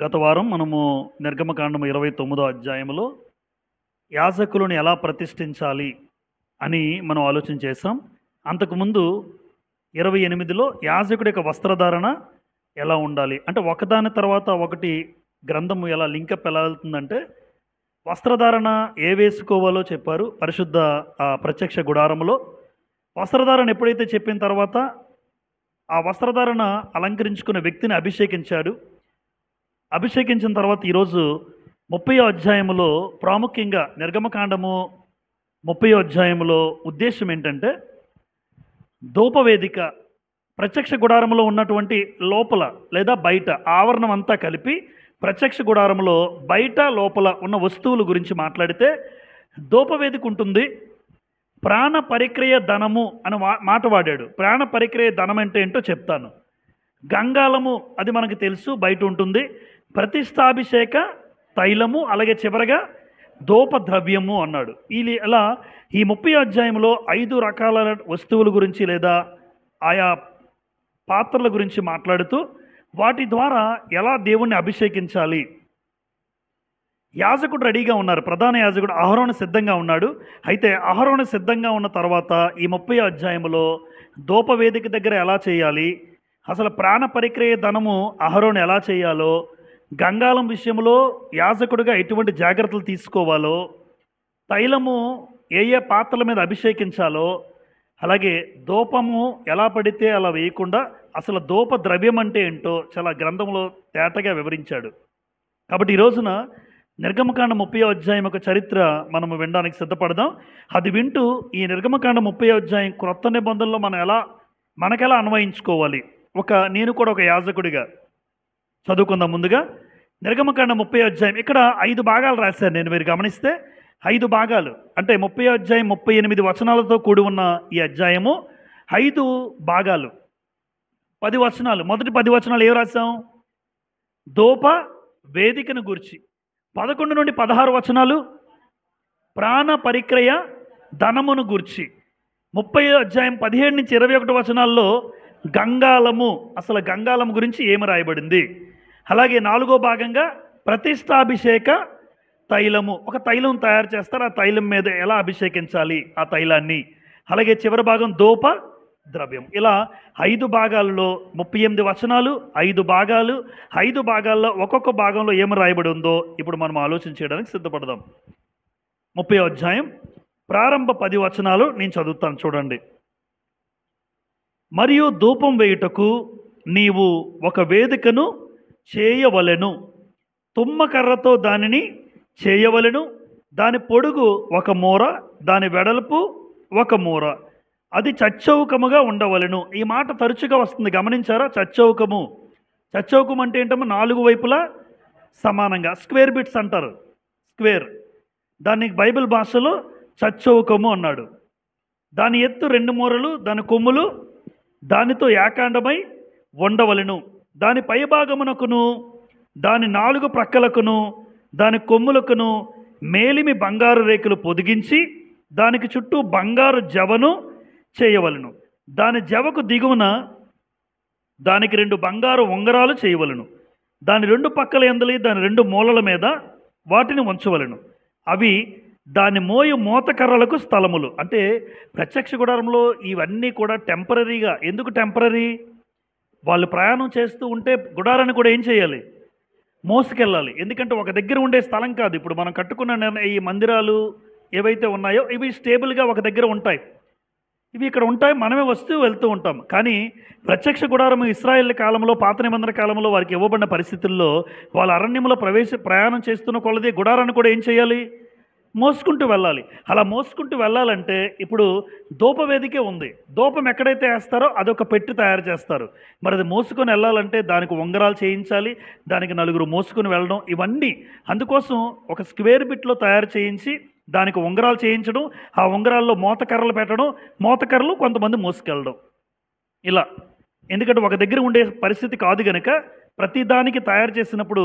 గత వారం మనము నిర్గమకాండము 29వ అధ్యాయంలో యాజకులను ఎలా ప్రతిష్ఠించాలి అని మనం ఆలోచన చేసాం. అంతకుముందు 28లో యాజకుడి యొక్క వస్త్రధారణ ఎలా ఉండాలి అంటే ఒకదాని తర్వాత ఒకటి గ్రంథము ఎలా లింకప్ ఎలా వెళ్తుందంటే వస్త్రధారణ ఏ వేసుకోవాలో చెప్పారు పరిశుద్ధ ప్రత్యక్ష గుడారములో. వస్త్రధారణ ఎప్పుడైతే చెప్పిన తర్వాత ఆ వస్త్రధారణ అలంకరించుకున్న వ్యక్తిని అభిషేకించాడు. అభిషేకించిన తర్వాత ఈరోజు 30వ అధ్యాయంలో ప్రాముఖ్యంగా నిర్గమకాండము 30వ అధ్యాయంలో ఉద్దేశం ఏంటంటే ధూపవేదిక ప్రత్యక్ష గుడారంలో ఉన్నటువంటి లోపల లేదా బయట ఆవరణం అంతా కలిపి ప్రత్యక్ష గుడారంలో బయట లోపల ఉన్న వస్తువుల గురించి మాట్లాడితే ధూపవేదిక ఉంటుంది. ప్రాణ పరిక్రియ ధనము అని మాట వాడాడు. ప్రాణ పరిక్రియ ధనం అంటే ఏంటో చెప్తాను. గంగాళము అది మనకు తెలుసు, బయట ఉంటుంది. ప్రతిష్టాభిషేక తైలము, అలాగే చివరగా ధూప ద్రవ్యము అన్నాడు. ఇలా ఈ 30వ అధ్యాయంలో 5 రకాల వస్తువుల గురించి లేదా ఆయా పాత్రల గురించి మాట్లాడుతూ వాటి ద్వారా ఎలా దేవుణ్ణి అభిషేకించాలి. యాజకుడు రెడీగా ఉన్నారు. ప్రధాన యాజకుడు అహరోను సిద్ధంగా ఉన్నాడు. అయితే అహరోను సిద్ధంగా ఉన్న తర్వాత ఈ 30వ అధ్యాయంలో ధూపవేదిక దగ్గర ఎలా చేయాలి, అసలు ప్రాణ పరిక్రియ ధనము అహరోను ఎలా చేయాలో, గంగాళం విషయంలో యాజకుడిగా ఎటువంటి జాగ్రత్తలు తీసుకోవాలో, తైలము ఏ ఏ పాత్రల మీద అభిషేకించాలో, అలాగే ధూపము ఎలా పడితే అలా వేయకుండా అసలు ధూప ద్రవ్యం అంటే ఏంటో చాలా గ్రంథంలో తేటగా వివరించాడు. కాబట్టి ఈ రోజున నిర్గమకాండ 30వ అధ్యాయం ఒక చరిత్ర మనము వినడానికి సిద్ధపడదాం. అది వింటూ ఈ నిర్గమకాండ 30వ అధ్యాయం క్రొత్త నిబంధనలో మనకెలా అన్వయించుకోవాలి, నేను కూడా ఒక యాజకుడిగా చదువుకుందాం. ముందుగా నిర్గమకాండ 30వ అధ్యాయం ఇక్కడ 5 భాగాలు రాశాను నేను. మీరు గమనిస్తే 5 భాగాలు అంటే 30వ అధ్యాయం 38 వచనాలతో కూడి ఉన్న ఈ అధ్యాయము 5 భాగాలు, 10 వచనాలు. మొదటి 10 వచనాలు ఏం రాశాం? ధూప వేదికను గురించి. 11 నుండి 16 వచనాలు ప్రాణ పరిక్రయ ధనమును గూర్చి. 30వ అధ్యాయం 17 నుంచి 21 వచనాల్లో గంగాళము, అసలు గంగాళం గురించి ఏమి రాయబడింది. అలాగే 4వ భాగంగా ప్రతిష్టాభిషేక తైలము, ఒక తైలం తయారు చేస్తారు, ఆ తైలం మీద ఎలా అభిషేకించాలి ఆ తైలాన్ని. అలాగే చివరి భాగం ధూప ద్రవ్యం. ఇలా 5 భాగాల్లో 38 వచనాలు, 5 భాగాలు. 5 భాగాల్లో ఒక్కొక్క భాగంలో ఏమి రాయబడి ఉందో ఇప్పుడు మనం ఆలోచన చేయడానికి సిద్ధపడదాం. 30వ అధ్యాయం ప్రారంభ 10 వచనాలు నేను చదువుతాను, చూడండి. మరియు ధూపం వేయుటకు నీవు ఒక వేదికను చేయవలెను, తుమ్మకర్రతో దానిని చేయవలెను. దాని పొడుగు 1 మూర, దాని వెడల్పు 1 మూర, అది చచ్చౌకముగా ఉండవలెను. ఈ మాట తరచుగా వస్తుంది, గమనించారా? చచ్చౌకము. చచ్చౌకం అంటే ఏంటమ్మా? 4 వైపులా సమానంగా, స్క్వేర్ బిట్స్ అంటారు, స్క్వేర్. దాన్ని బైబిల్ భాషలో చచ్చౌకము అన్నాడు. దాని ఎత్తు 2 మూరలు, దాని కొమ్ములు దానితో ఏకాండమై ఉండవలెను. దాని పైభాగమునకును దాని 4 ప్రక్కలకును దాని కొమ్ములకును మేలిమి బంగారు రేకులు పొదిగించి దానికి చుట్టూ బంగారు జవను చేయవలను. దాని జవకు దిగువన దానికి 2 బంగారు ఉంగరాలు చేయవలను. దాని 2 పక్కల ఎందలి దాని 2 మూలల మీద వాటిని ఉంచవలను. అవి దాని మోతకర్రలకు స్థలములు. అంటే ప్రత్యక్ష గుడారంలో ఇవన్నీ కూడా టెంపరీగా. ఎందుకు టెంపరీ? వాళ్ళు ప్రయాణం చేస్తూ ఉంటే గుడారాన్ని కూడా ఏం చేయాలి? మోసుకెళ్ళాలి. ఎందుకంటే ఒక దగ్గర ఉండే స్థలం కాదు. ఇప్పుడు మనం కట్టుకున్న ఈ మందిరాలు ఏవైతే ఉన్నాయో ఇవి స్టేబుల్గా ఒక దగ్గర ఉంటాయి, ఇవి ఇక్కడ ఉంటాయి, మనమే వస్తూ వెళ్తూ ఉంటాం. కానీ ప్రత్యక్ష గుడారం ఇశ్రాయేల్ కాలంలో, పాత నిబంధన కాలంలో వారికి ఇవ్వబడిన పరిస్థితుల్లో వాళ్ళ అరణ్యంలో ప్రయాణం చేస్తున్న కొలది గుడారాన్ని కూడా ఏం చేయాలి? మోసుకుంటూ వెళ్ళాలి. అలా మోసుకుంటూ వెళ్ళాలంటే ఇప్పుడు ధూపవేదికే ఉంది. ధూపం ఎక్కడైతే వేస్తారో అదొక పెట్టి తయారు చేస్తారు. మరి అది మోసుకొని వెళ్ళాలంటే దానికి ఉంగరాలు చేయించాలి, దానికి 4 మోసుకొని వెళ్ళడం, ఇవన్నీ అందుకోసం ఒక స్క్వేర్ బిట్లో తయారు చేయించి దానికి ఉంగరాలు చేయించడం, ఆ ఉంగరాల్లో మోతకర్రలు పెట్టడం, మోతకర్రలు కొంతమంది మోసుకెళ్ళడం ఇలా. ఎందుకంటే ఒక దగ్గర ఉండే పరిస్థితి కాదు కనుక ప్రతిదానికి తయారు చేసినప్పుడు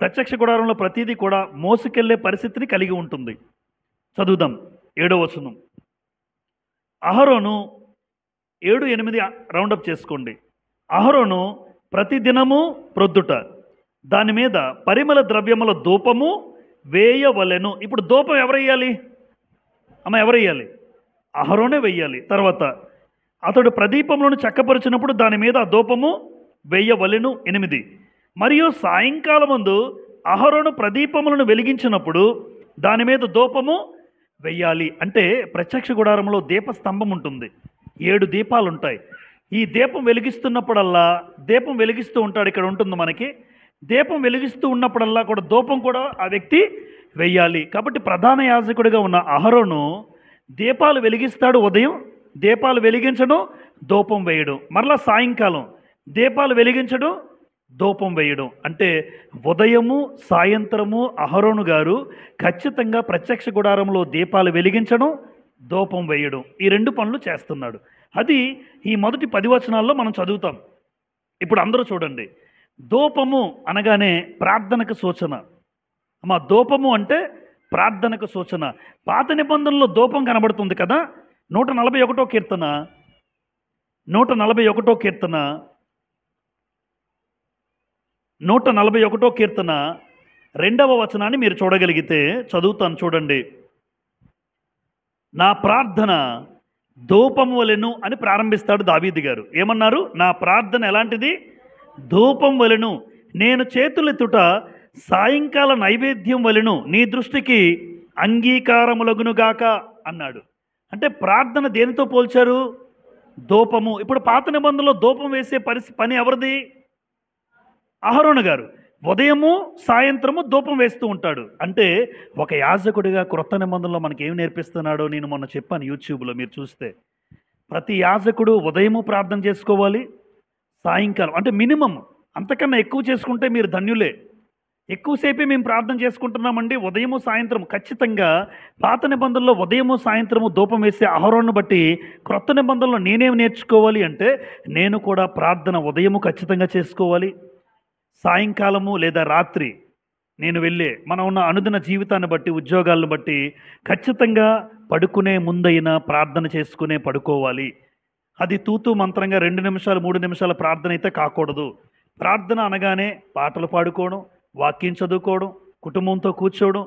ప్రత్యక్ష గుడారంలో ప్రతిదీ కూడా మోసుకెళ్లే పరిస్థితిని కలిగి ఉంటుంది. చదువుదాం 7వ వచనం. అహరోను 7, 8 రౌండప్ చేసుకోండి. అహరోను ప్రతిదినము ప్రొద్దుట దాని మీద పరిమళ ద్రవ్యముల ధూపము వేయవలెను. ఇప్పుడు ధూపం ఎవరు వేయాలి? ఎవరు వేయాలి? అహరోనే వెయ్యాలి. తర్వాత అతడు ప్రదీపములను చక్కపరిచినప్పుడు దాని మీద ఆ ధూపము వేయవలెను. 8 మరియు సాయంకాలమందు అహరోను ప్రదీపములను వెలిగించినప్పుడు దాని మీద ధూపము వెయ్యాలి. అంటే ప్రత్యక్ష గుడారంలో దీపస్తంభం ఉంటుంది, 7 దీపాలు ఉంటాయి. ఈ దీపం వెలిగిస్తున్నప్పుడల్లా దీపం వెలిగిస్తూ ఉంటాడు. ఇక్కడ ఉంటుంది మనకి దీపం వెలిగిస్తూ ఉన్నప్పుడల్లా కూడా ధూపం కూడా ఆ వ్యక్తి వెయ్యాలి. కాబట్టి ప్రధాన యాజకుడిగా ఉన్న అహరోను దీపాలు వెలిగిస్తాడు. ఉదయం దీపాలు వెలిగించడం, ధూపం వేయడం. మరలా సాయంకాలం దీపాలు వెలిగించడం, ధూపం వేయడం. అంటే ఉదయము సాయంత్రము అహరోను గారు ఖచ్చితంగా ప్రత్యక్ష గుడారంలో దీపాలు వెలిగించడం, ధూపం వేయడం, ఈ 2 పనులు చేస్తున్నాడు. అది ఈ మొదటి 10 వచనాల్లో మనం చదువుతాం. ఇప్పుడు అందరూ చూడండి, ధూపము అనగానే ప్రార్థనకు సూచన. ధూపము అంటే ప్రార్థనకు సూచన. పాత నిబంధనలో ధూపం కనబడుతుంది కదా. 141 కీర్తన 141 కీర్తన 141 కీర్తన 2వ వచనాన్ని మీరు చూడగలిగితే చదువుతాను, చూడండి. నా ప్రార్థన ధూపం వలెను అని ప్రారంభిస్తాడు దావీదు గారు. ఏమన్నారు? నా ప్రార్థన ఎలాంటిది? ధూపం వలెను. నేను చేతులెత్తుట సాయంకాల నైవేద్యం వలెను నీ దృష్టికి అంగీకారములగునుగాక అన్నాడు. అంటే ప్రార్థన దేనితో పోల్చారు? ధూపము. ఇప్పుడు పాత నిబంధనలో ధూపం వేసే పని ఎవరిది? అహరోను గారు. ఉదయము సాయంత్రము ధూపం వేస్తూ ఉంటాడు. అంటే ఒక యాజకుడిగా క్రొత్త నిబంధనలో మనకి ఏం నేర్పిస్తున్నాడో నేను మొన్న చెప్పాను యూట్యూబ్లో, మీరు చూస్తే. ప్రతి యాజకుడు ఉదయము ప్రార్థన చేసుకోవాలి, సాయంకాలం అంటే మినిమం. అంతకన్నా ఎక్కువ చేసుకుంటే మీరు ధన్యులే. ఎక్కువసేపే మేము ప్రార్థన చేసుకుంటున్నామండి, ఉదయము సాయంత్రం. ఖచ్చితంగా పాత నిబంధనలో ఉదయము సాయంత్రము ధూపం వేసే అహరోను బట్టి క్రొత్త నిబంధనలో నేనేమి నేర్చుకోవాలి అంటే, నేను కూడా ప్రార్థన ఉదయము ఖచ్చితంగా చేసుకోవాలి, సాయంకాలము లేదా రాత్రి నేను మనం ఉన్న అనుదిన జీవితాన్ని బట్టి, ఉద్యోగాలను బట్టి ఖచ్చితంగా పడుకునే ముందైనా ప్రార్థన చేసుకునే పడుకోవాలి. అది తూతూ మంత్రంగా 2 నిమిషాలు 3 నిమిషాల ప్రార్థన అయితే కాకూడదు. ప్రార్థన అనగానే పాటలు పాడుకోవడం, వాక్యం చదువుకోవడం, కుటుంబంతో కూర్చోవడం,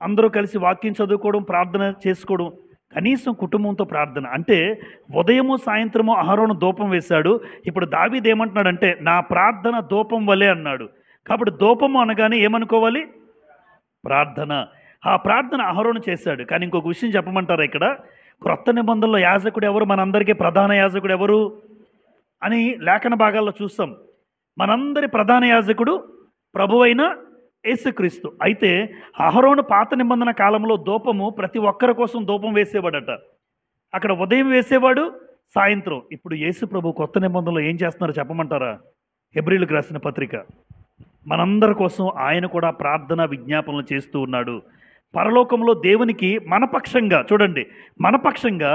అందరూ కలిసి వాక్యం చదువుకోవడం, ప్రార్థన చేసుకోవడం, కనీసం కుటుంబంతో ప్రార్థన. అంటే ఉదయము సాయంత్రము అహరోను ధూపం వేశాడు. ఇప్పుడు దావీదు ఏమంటున్నాడంటే నా ప్రార్థన ధూపం వలె అన్నాడు. కాబట్టి ధూపము అనగానే ఏమనుకోవాలి? ప్రార్థన. ఆ ప్రార్థన అహరోను చేశాడు. కానీ ఇంకొక విషయం చెప్పమంటారా? ఇక్కడ క్రొత్త నిబంధనలో యాజకుడు ఎవరు? మనందరికీ ప్రధాన యాజకుడు ఎవరు అని లేఖన భాగాల్లో చూస్తాం. మనందరి ప్రధాన యాజకుడు ప్రభువైన యేసుక్రీస్తు. అయితే అహరోను పాత నిబంధన కాలంలో ధూపము ప్రతి ఒక్కరి కోసం ధూపం వేసేవాడట. అక్కడ ఉదయం వేసేవాడు, సాయంత్రం. ఇప్పుడు యేసు ప్రభు కొత్త నిబంధనలో ఏం చేస్తున్నారో చెప్పమంటారా? హెబ్రీయులకు రాసిన పత్రిక. మనందరి కోసం ఆయన కూడా ప్రార్థన విజ్ఞాపనలు చేస్తూ ఉన్నాడు. పరలోకంలో దేవునికి మనపక్షంగా, చూడండి, మనపక్షంగా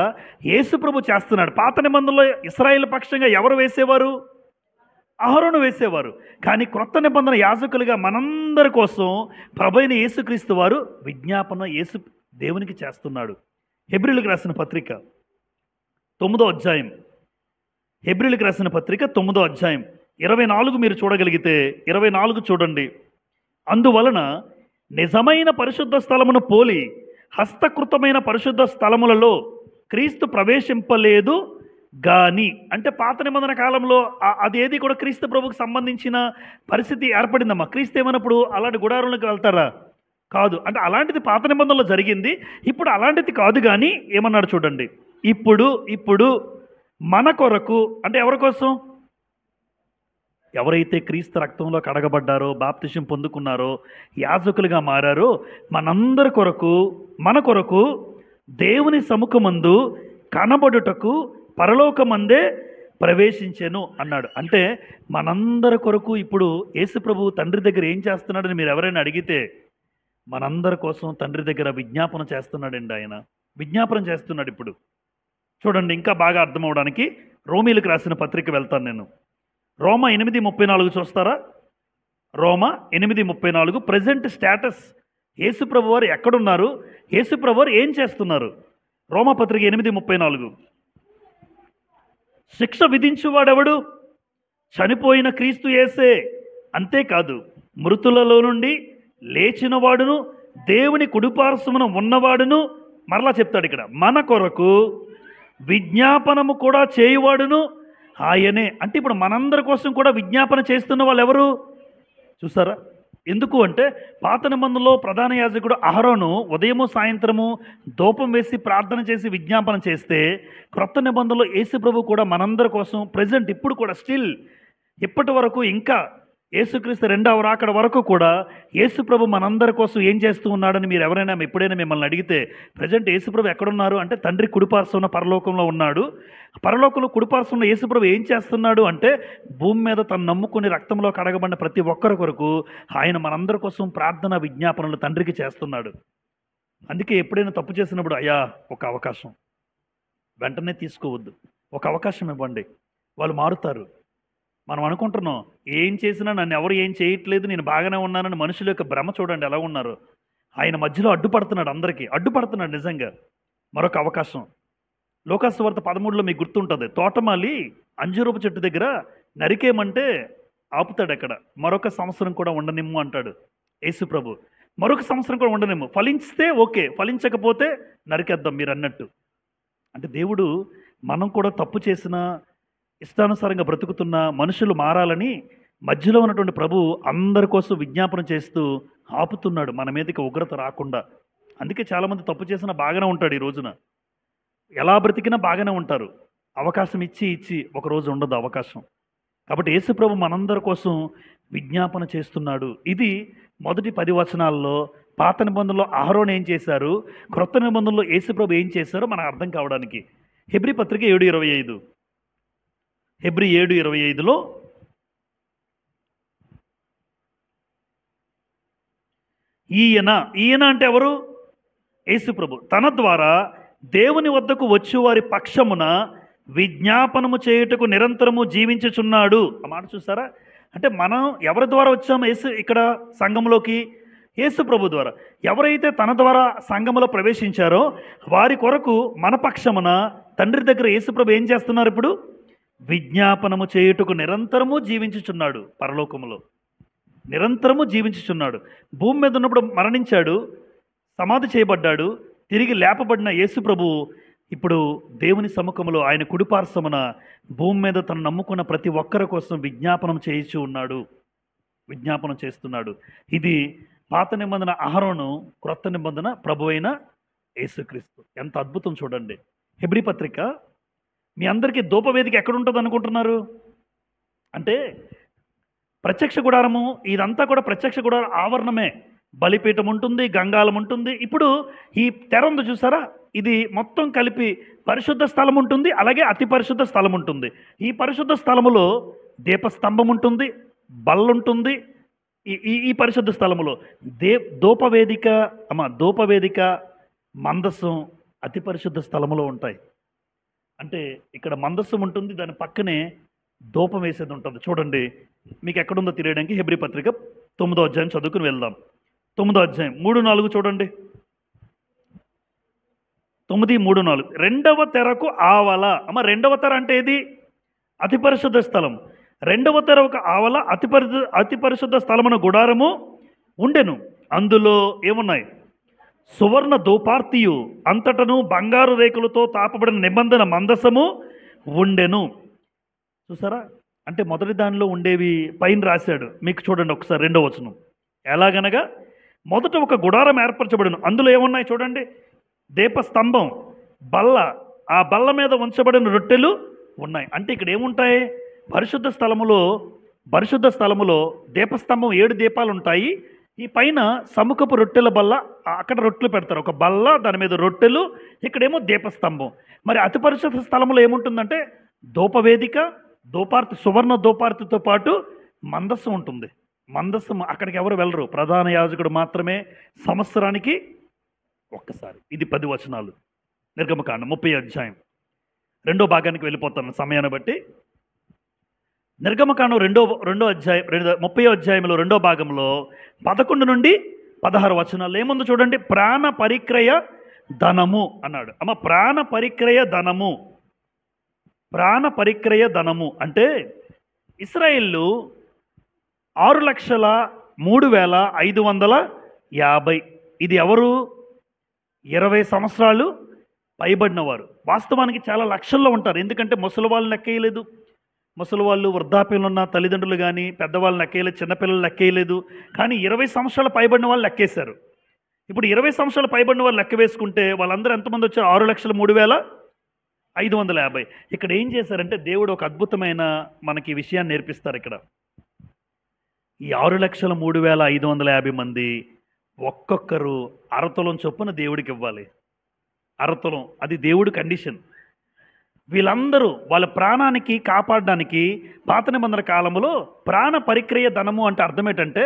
యేసు ప్రభు చేస్తున్నాడు. పాత నిబంధనలో ఇశ్రాయేలు పక్షంగా ఎవరు వేసేవారు? అహరోను వేసేవారు. కానీ క్రొత్త నిబంధన యాజకులుగా మనందరి కోసం ప్రభువైన యేసుక్రీస్తు వారు విజ్ఞాపన దేవునికి చేస్తున్నాడు. హెబ్రీయులకు రాసిన పత్రిక 9వ అధ్యాయం, హెబ్రీయులకు రాసిన పత్రిక 9వ అధ్యాయం 24 మీరు చూడగలిగితే 24 చూడండి. అందువలన నిజమైన పరిశుద్ధ స్థలమును పోలి హస్తకృతమైన పరిశుద్ధ స్థలములలో క్రీస్తు ప్రవేశింపలేదు గాని. అంటే పాత నిబంధన కాలంలో అదేది కూడా క్రీస్తు ప్రభుకు సంబంధించిన పరిస్థితి ఏర్పడిందమ్మా. క్రీస్తు ఏమైనప్పుడు అలాంటి గుడారంలోకి వెళ్తారా? కాదు. అంటే అలాంటిది పాత నిబంధనలో జరిగింది. ఇప్పుడు అలాంటిది కాదు. కానీ ఏమన్నాడు చూడండి, ఇప్పుడు మన కొరకు, అంటే ఎవరి కోసం? ఎవరైతే క్రీస్తు రక్తంలో కడగబడ్డారో, బాప్తిసం పొందుకున్నారో, యాజకులుగా మారారో, మనందరి కొరకు, మన కొరకు దేవుని సముఖమందు కనబడుటకు పరలోకమందే ప్రవేశించెను అన్నాడు. అంటే మనందరి కొరకు ఇప్పుడు యేసు ప్రభు తండ్రి దగ్గర ఏం చేస్తున్నాడని మీరు ఎవరైనా అడిగితే, మనందరి కోసం తండ్రి దగ్గర విజ్ఞాపన చేస్తున్నాడండి. ఆయన విజ్ఞాపన చేస్తున్నాడు. ఇప్పుడు చూడండి, ఇంకా బాగా అర్థమవడానికి రోమీలకు రాసిన పత్రిక వెళ్తాను నేను. రోమా 8:34 చూస్తారా? రోమా 8:34 ప్రజెంట్ స్టేటస్. యేసుప్రభు వారు ఎక్కడున్నారు, యేసుప్రభు వారు ఏం చేస్తున్నారు? రోమా పత్రిక 8:34. శిక్ష విధించువాడెవడు? చనిపోయిన క్రీస్తు యేసే. అంతేకాదు, మృతులలో నుండి లేచిన వాడును, దేవుని కుడిపార్శ్వమున ఉన్నవాడును, మరలా చెప్తాడు ఇక్కడ, మన కొరకు విజ్ఞాపనము కూడా చేయువాడును ఆయనే. అంటే ఇప్పుడు మనందరి కోసం కూడా విజ్ఞాపన చేస్తున్న వాళ్ళు ఎవరు చూసారా? ఎందుకు అంటే పాత నిబంధనలో ప్రధాన యాజకుడు అహరోను ఉదయము సాయంత్రము ధూపం వేసి ప్రార్థన చేసి విజ్ఞాపన చేస్తే, క్రొత్త నిబంధనలో యేసు ప్రభు కూడా మనందరి కోసం ప్రజెంట్ ఇప్పుడు కూడా స్టిల్ ఇప్పటి వరకు ఇంకా యేసుక్రీస్తు రెండవ రాకడ వరకు కూడా యేసు ప్రభు మనందరి కోసం ఏం చేస్తూ ఉన్నాడని మీరు ఎవరైనా ఎప్పుడైనా మిమ్మల్ని అడిగితే, ప్రజెంట్ యేసు ప్రభు ఎక్కడున్నారు అంటే తండ్రి కుడిపార్శ్వన పరలోకంలో ఉన్నాడు. పరలోకంలో కుడిపార్శ్వంలో యేసు ప్రభు ఏం చేస్తున్నాడు అంటే భూమి మీద తను నమ్ముకుని రక్తంలో కడగబడిన ప్రతి ఒక్కరి కొరకు ఆయన మనందరి కోసం ప్రార్థన విజ్ఞాపనలు తండ్రికి చేస్తున్నాడు. అందుకే ఎప్పుడైనా తప్పు చేసినప్పుడు, అయ్యా ఒక అవకాశం వెంటనే తీసుకోవద్దు, ఒక అవకాశం ఇవ్వండి, వాళ్ళు మారుతారు. మనం అనుకుంటున్నాం ఏం చేసినా నన్ను ఎవరు ఏం చేయట్లేదు, నేను బాగానే ఉన్నానని మనుషుల యొక్క భ్రమ చూడండి ఎలా ఉన్నారు. ఆయన మధ్యలో అడ్డుపడుతున్నాడు, అందరికీ అడ్డుపడుతున్నాడు నిజంగా. మరొక అవకాశం లోకాసు వార్త 13లో మీకు గుర్తుంటుంది, తోటమాలి అంజూరపు చెట్టు దగ్గర నరికేయమంటే ఆపుతాడు అక్కడ. మరొక సంవత్సరం కూడా ఉండనిమ్ము అంటాడు యేసు ప్రభు. మరొక సంవత్సరం కూడా ఉండనిమ్ము, ఫలించితే ఓకే, ఫలించకపోతే నరికేద్దాం మీరు అన్నట్టు. అంటే దేవుడు మనం కూడా తప్పు చేసిన ఇష్టానుసారంగా బ్రతుకుతున్న మనుషులు మారాలని మధ్యలో ఉన్నటువంటి ప్రభు అందరి కోసం విజ్ఞాపన చేస్తూ ఆపుతున్నాడు, మన మీదకి ఉగ్రత రాకుండా. అందుకే చాలామంది తప్పు చేసినా బాగానే ఉంటాడు, ఈ రోజున ఎలా బ్రతికినా బాగానే ఉంటారు. అవకాశం ఇచ్చి ఒకరోజు ఉండదు అవకాశం. కాబట్టి యేసు ప్రభు మనందరి కోసం విజ్ఞాపన చేస్తున్నాడు. ఇది మొదటి 10 వచనాల్లో పాత నిబంధనలో అహరోను ఏం చేశారు, క్రొత్త నిబంధనలో యేసు ప్రభు ఏం చేశారో మనకు అర్థం కావడానికి హెబ్రీ పత్రిక 7:25, హెబ్రీ 7:25లో ఈయన అంటే ఎవరు? యేసు ప్రభు తన ద్వారా దేవుని వద్దకు వచ్చి వారి పక్షమున విజ్ఞాపనము చేయుటకు నిరంతరము జీవించుచున్నాడు. ఆ మాట చూసారా? అంటే మనం ఎవరి ద్వారా వచ్చాము ఇక్కడ సంఘంలోకి? యేసు ప్రభు ద్వారా. ఎవరైతే తన ద్వారా సంఘములో ప్రవేశించారో వారి కొరకు మన పక్షమున తండ్రి దగ్గర యేసు ప్రభు ఏం చేస్తున్నారు? ఇప్పుడు విజ్ఞాపనము చేయుటకు నిరంతరము జీవించుచున్నాడు. పరలోకములో నిరంతరము జీవించుచున్నాడు. భూమి మీద ఉన్నప్పుడు మరణించాడు, సమాధి చేయబడ్డాడు, తిరిగి లేపబడిన యేసు ప్రభు ఇప్పుడు దేవుని సముఖంలో ఆయన కుడిపార్శ్వమున భూమి మీద తను నమ్ముకున్న ప్రతి ఒక్కరి కోసం విజ్ఞాపనం చేయించి ఉన్నాడు, విజ్ఞాపనం చేస్తున్నాడు. ఇది పాత నిబంధన అహరోను, క్రొత్త నిబంధన ప్రభు అయిన యేసుక్రీస్తు. ఎంత అద్భుతం చూడండి. హెబ్రీ పత్రిక మీ అందరికీ ధూపవేదిక ఎక్కడుంటుంది అనుకుంటున్నారు? అంటే ప్రత్యక్ష గుడారము, ఇదంతా కూడా ప్రత్యక్ష గుడార ఆవరణమే. బలిపీఠం ఉంటుంది, గంగాలం ఉంటుంది. ఇప్పుడు ఈ తెర ఉంది చూసారా, ఇది మొత్తం కలిపి పరిశుద్ధ స్థలం ఉంటుంది, అలాగే అతి పరిశుద్ధ స్థలం ఉంటుంది. ఈ పరిశుద్ధ స్థలములో దీపస్తంభం ఉంటుంది, బల్లుంటుంది. ఈ పరిశుద్ధ స్థలములో ధూపవేదిక మందస్సం అతి పరిశుద్ధ స్థలములో ఉంటాయి. అంటే ఇక్కడ మందస్సం ఉంటుంది, దాని పక్కనే ధూపం వేసేది ఉంటుంది. చూడండి మీకు ఎక్కడుందో తెలియడానికి హెబ్రీ పత్రిక 9వ అధ్యాయం చదువుకుని వెళ్దాం. 9వ అధ్యాయం 3-4 చూడండి. 9:3-4 రెండవ తెరకు ఆవల. రెండవ తెర అంటే ఏది? అతి పరిశుద్ధ స్థలం. రెండవ తెర ఒక ఆవల అతి పరిశుద్ధ స్థలమున గుడారము ఉండెను. అందులో ఏమున్నాయి? సువర్ణ ధూపార్తియు అంతటను బంగారు రేకులతో తాపబడిన నిబంధన మందసము ఉండెను. చూసారా? అంటే మొదటి దానిలో ఉండేవి పైన రాశాడు మీకు. చూడండి ఒకసారి 2వ వచనం. ఎలాగనగా మొదట ఒక గుడారం ఏర్పరచబడిను, అందులో ఏమున్నాయి చూడండి? దీపస్తంభం, బల్ల, ఆ బల్ల మీద ఉంచబడిన రొట్టెలు ఉన్నాయి. అంటే ఇక్కడ ఏముంటాయి? పరిశుద్ధ స్థలములో దీపస్తంభం 7 దీపాలు ఉంటాయి. ఈ పైన సముఖపు రొట్టెల బల్ల, అక్కడ రొట్టెలు పెడతారు, ఒక బల్ల, దాని మీద రొట్టెలు, ఇక్కడేమో దీపస్తంభం. మరి అతి పరిశుద్ధ స్థలంలో ఏముంటుందంటే ధూపవేదిక, ధూపార్తి, సువర్ణ ధూపార్తితో పాటు మందస్సం ఉంటుంది. మందస్సం అక్కడికి ఎవరు వెళ్ళరు, ప్రధాన యాజకుడు మాత్రమే సంవత్సరానికి ఒక్కసారి. ఇది 10 వచనాలు. నిర్గమకాండం 30వ అధ్యాయం 2వ భాగానికి వెళ్ళిపోతాను సమయాన్ని బట్టి. నిర్గమకాండం 2వ అధ్యాయం 30వ అధ్యాయంలో 2వ భాగంలో 11 నుండి 16 వచనాలు ఏముందో చూడండి. ప్రాణ పరిక్రయ ధనము అన్నాడు. ప్రాణ పరిక్రయ ధనము అంటే ఇశ్రాయేలు 3550. ఇది ఎవరు? 20 సంవత్సరాలు పైబడిన వారు. వాస్తవానికి చాలా లక్షల్లో ఉంటారు. ఎందుకంటే ముసలి వాళ్ళు లెక్కేయలేదు, ముసలి వాళ్ళు వృద్ధాప్యంలో ఉన్న తల్లిదండ్రులు కానీ పెద్దవాళ్ళు లెక్కేయలేదు, చిన్నపిల్లలు లెక్కేయలేదు. కానీ 20 సంవత్సరాలు పైబడిన వాళ్ళు లెక్కేశారు. ఇప్పుడు 20 సంవత్సరాలు పైబడిన వాళ్ళు లెక్క వేసుకుంటే వాళ్ళందరూ ఎంతమంది వచ్చారు? 6,03,550. ఇక్కడ ఏం చేశారంటే దేవుడు ఒక అద్భుతమైన మనకి విషయాన్ని నేర్పిస్తారు. ఇక్కడ ఈ 6,03,550 మంది ఒక్కొక్కరు అరతులం చొప్పున దేవుడికి ఇవ్వాలి. అరతులం, అది దేవుడి కండిషన్. వీళ్ళందరూ వాళ్ళ ప్రాణానికి కాపాడడానికి పాత నిబంధన కాలంలో ప్రాణ పరిక్రియ ధనము అంటే అర్థం ఏంటంటే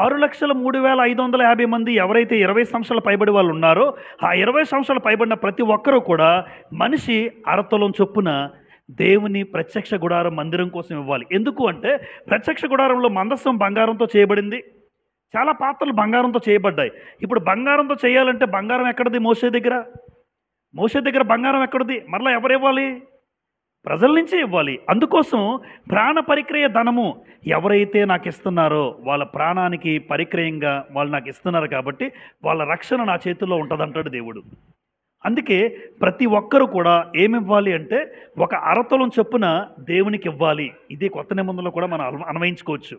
6,03,550 మంది ఎవరైతే 20 సంవత్సరాల పైబడి వాళ్ళు ఉన్నారో ఆ 20 సంవత్సరాలు పైబడిన ప్రతి ఒక్కరూ కూడా మనిషి అరతులం చొప్పున దేవుని ప్రత్యక్ష గుడారం మందిరం కోసం ఇవ్వాలి. ఎందుకు అంటే ప్రత్యక్ష గుడారంలో మందస్సం బంగారంతో చేయబడింది, చాలా పాత్రలు బంగారంతో చేయబడ్డాయి. ఇప్పుడు బంగారంతో చేయాలంటే బంగారం ఎక్కడిది? మోషే దగ్గర బంగారం ఎక్కడిది? మరలా ఎవరు ఇవ్వాలి? ప్రజల నుంచే ఇవ్వాలి. అందుకోసం ప్రాణ పరిక్రియ ధనము ఎవరైతే నాకు ఇస్తున్నారో వాళ్ళ ప్రాణానికి పరిక్రయంగా వాళ్ళు నాకు ఇస్తున్నారు కాబట్టి వాళ్ళ రక్షణ నా చేతుల్లో ఉంటుందంటాడు దేవుడు. అందుకే ప్రతి ఒక్కరూ కూడా ఏమి ఇవ్వాలి అంటే ఒక అరతులం చొప్పున దేవునికి ఇవ్వాలి. ఇది కొత్త నిబంధనలో కూడా మనం అన్వయించుకోవచ్చు.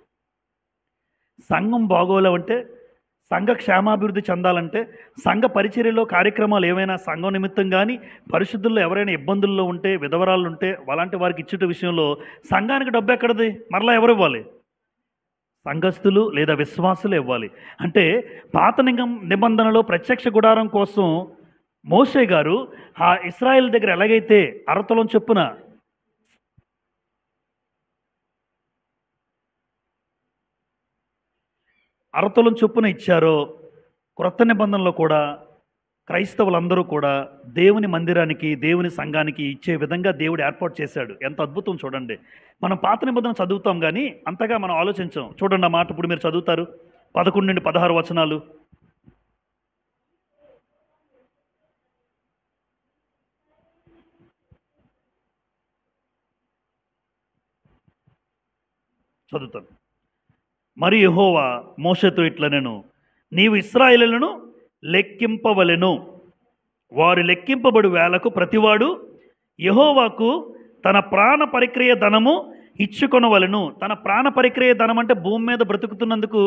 సంఘం బాగోలేవంటే, సంఘ క్షేమాభివృద్ధి చెందాలంటే, సంఘ పరిచర్యలో కార్యక్రమాలు ఏమైనా సంఘం నిమిత్తం కానీ పరిశుద్ధుల్లో ఎవరైనా ఇబ్బందుల్లో ఉంటే, విధవరాలు ఉంటే అలాంటి వారికి ఇచ్చేట విషయంలో సంఘానికి డబ్బు ఎక్కడది? మరలా ఎవరు ఇవ్వాలి? సంఘస్థులు లేదా విశ్వాసులు ఇవ్వాలి. అంటే పాత నిబంధనలో ప్రత్యక్ష గుడారం కోసం మోషే గారు ఆ ఇశ్రాయేల్ దగ్గర ఎలాగైతే అరతులం చొప్పున ఇచ్చారో క్రొత్త నిబంధనలో కూడా క్రైస్తవులందరూ కూడా దేవుని మందిరానికి, దేవుని సంఘానికి ఇచ్చే విధంగా దేవుడు ఏర్పాటు చేశాడు. ఎంత అద్భుతం చూడండి. మనం పాత నిబంధన చదువుతాం కానీ అంతగా మనం ఆలోచించాం. చూడండి ఆ మాట ఇప్పుడు మీరు చదువుతారు. 11 నుండి 16 వచనాలు. చదువుతాను. మరి యెహోవా మోషేతో ఇట్లనెను, నీవు ఇశ్రాయేలులను లెక్కింపవలెను. వారు లెక్కింపబడు వేలకు ప్రతివాడు యెహోవాకు తన ప్రాణ పరిక్రియ ధనము ఇచ్చుకొనవలెను. తన ప్రాణ పరిక్రియ ధనం అంటే భూమి మీద బ్రతుకుతున్నందుకు,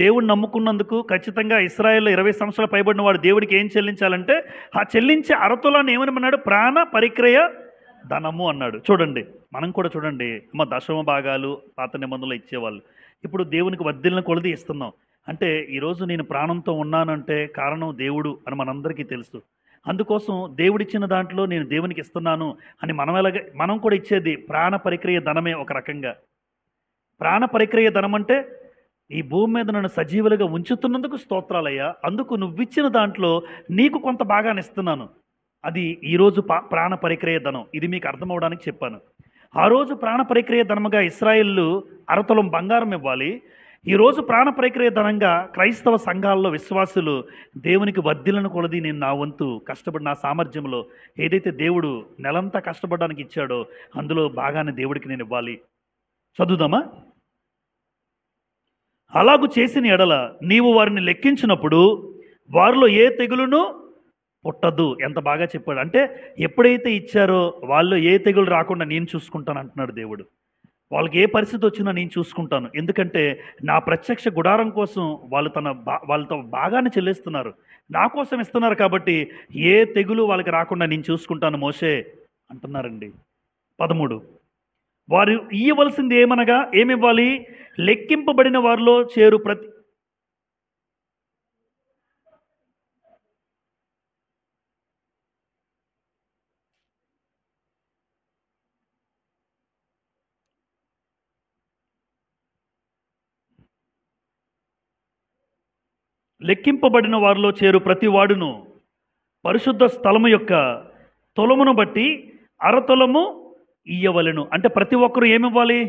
దేవుడిని నమ్ముకున్నందుకు ఖచ్చితంగా ఇశ్రాయేల్లో 20 సంవత్సరాలు పైబడిన వాడు దేవుడికి ఏం చెల్లించాలంటే ఆ చెల్లించే అరతులాన్ని ఏమన్నాడు? ప్రాణ పరిక్రియ ధనము అన్నాడు. చూడండి, మనం కూడా చూడండి, దశమ భాగాలు పాత నిబంధనలు ఇచ్చేవాళ్ళు. ఇప్పుడు దేవునికి వర్ధిల్లిన కొలది ఇస్తున్నాం. అంటే ఈరోజు నేను ప్రాణంతో ఉన్నానంటే కారణం దేవుడు అని మనందరికీ తెలుసు. అందుకోసం దేవుడిచ్చిన దాంట్లో నేను దేవునికి ఇస్తున్నాను అని మనం కూడా ఇచ్చేది ప్రాణ పరిక్రియ ధనమే. ఒక రకంగా ప్రాణ పరిక్రియ ధనం అంటే ఈ భూమి మీద నన్ను సజీవులుగా ఉంచుతున్నందుకు స్తోత్రాలయ్యా, అందుకు నువ్విచ్చిన దాంట్లో నీకు కొంత భాగాన్ని ఇస్తున్నాను. అది ఈరోజు ప్రాణ పరిక్రియ ధనం. ఇది మీకు అర్థమవడానికి చెప్పాను. ఆ రోజు ప్రాణ పరిక్రియ ధనముగా ఇశ్రాయేలు అరతులం బంగారం ఇవ్వాలి. ఈరోజు ప్రాణ పరిక్రియ ధనంగా క్రైస్తవ సంఘాల్లో విశ్వాసులు దేవునికి వర్ధిల్లను కొలది నేను నా వంతు కష్టపడి నా సామర్థ్యంలో ఏదైతే దేవుడు నెలంతా కష్టపడడానికి ఇచ్చాడో అందులో భాగాన్ని దేవుడికి నేను ఇవ్వాలి. చదువుదామా? అలాగూ చేసిన ఎడల నీవు వారిని లెక్కించినప్పుడు వారిలో ఏ తెగులును పుట్టదు. ఎంత బాగా చెప్పాడు. అంటే ఎప్పుడైతే ఇచ్చారో వాళ్ళు ఏ తెగులు రాకుండా నేను చూసుకుంటాను అంటున్నాడు దేవుడు. వాళ్ళకి ఏ పరిస్థితి వచ్చినా నేను చూసుకుంటాను. ఎందుకంటే నా ప్రత్యక్ష గుడారం కోసం వాళ్ళతో భాగాన్ని చెల్లిస్తున్నారు, నా కోసం ఇస్తున్నారు కాబట్టి ఏ తెగులు వాళ్ళకి రాకుండా నేను చూసుకుంటాను మోషే అంటున్నారండి. 13 వారు ఇయ్యవలసింది ఏమనగా ఏమివ్వాలి? లెక్కింపబడిన వారిలో చేరు ప్రతి లెక్కింపబడిన వారిలో చేరు ప్రతి వాడును పరిశుద్ధ స్థలము యొక్క తులమును బట్టి అరతులము ఇయ్యవలెను. అంటే ప్రతి ఒక్కరు ఏమివ్వాలి?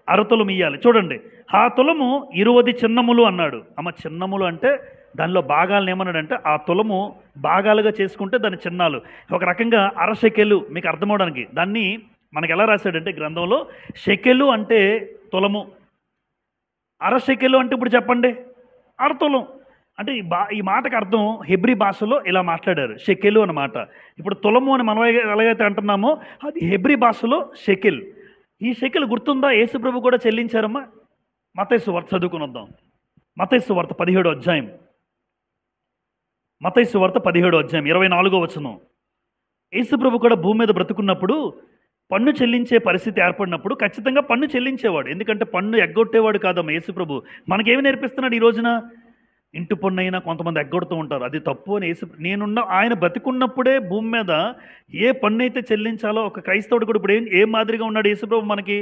అరతులం ఇయ్యాలి. చూడండి, ఆ తులము 20 చిన్నములు అన్నాడు. చిన్నములు అంటే దానిలో భాగాలను ఏమన్నాడంటే ఆ తులము భాగాలుగా చేసుకుంటే దాని చిన్నాలు. ఒక రకంగా అరశెకెలు మీకు అర్థమవడానికి దాన్ని మనకి ఎలా రాశాడంటే గ్రంథంలో షెకెలు అంటే తులము, అరశెకెలు అంటే ఇప్పుడు చెప్పండి, అరతులం. అంటే ఈ మాటకు అర్థం హెబ్రీ భాషలో ఇలా మాట్లాడారు, షెకెలు అన్నమాట. ఇప్పుడు తులము అని మనం ఎలాగైతే అంటున్నామో అది హెబ్రీ భాషలో షెకెల్. ఈ షెకెల్ గుర్తుందా? యేసు ప్రభు కూడా చెల్లించారమ్మా. మత్తయి సువార్త చదువుకుని వద్దాం. మత్తయి సువార్త 17వ అధ్యాయం. మత్తయి సువార్త 17వ అధ్యాయం 24వ వచనం. యేసు ప్రభు కూడా భూమి మీద బ్రతుకున్నప్పుడు పన్ను చెల్లించే పరిస్థితి ఏర్పడినప్పుడు ఖచ్చితంగా పన్ను చెల్లించేవాడు. ఎందుకంటే పన్ను ఎగ్గొట్టేవాడు కాదమ్మా యేసు ప్రభు. మనకేమి నేర్పిస్తున్నాడు ఈ రోజున? ఇంటి పన్ను అయినా కొంతమంది ఎగ్గొడుతూ ఉంటారు, అది తప్పు అని ఆయన బతికున్నప్పుడే భూమి మీద ఏ పన్ను అయితే చెల్లించాలో ఒక క్రైస్తవుడు కూడా ఇప్పుడు ఏం మాదిరిగా ఉన్నాడు యేసుప్రభు మనకి?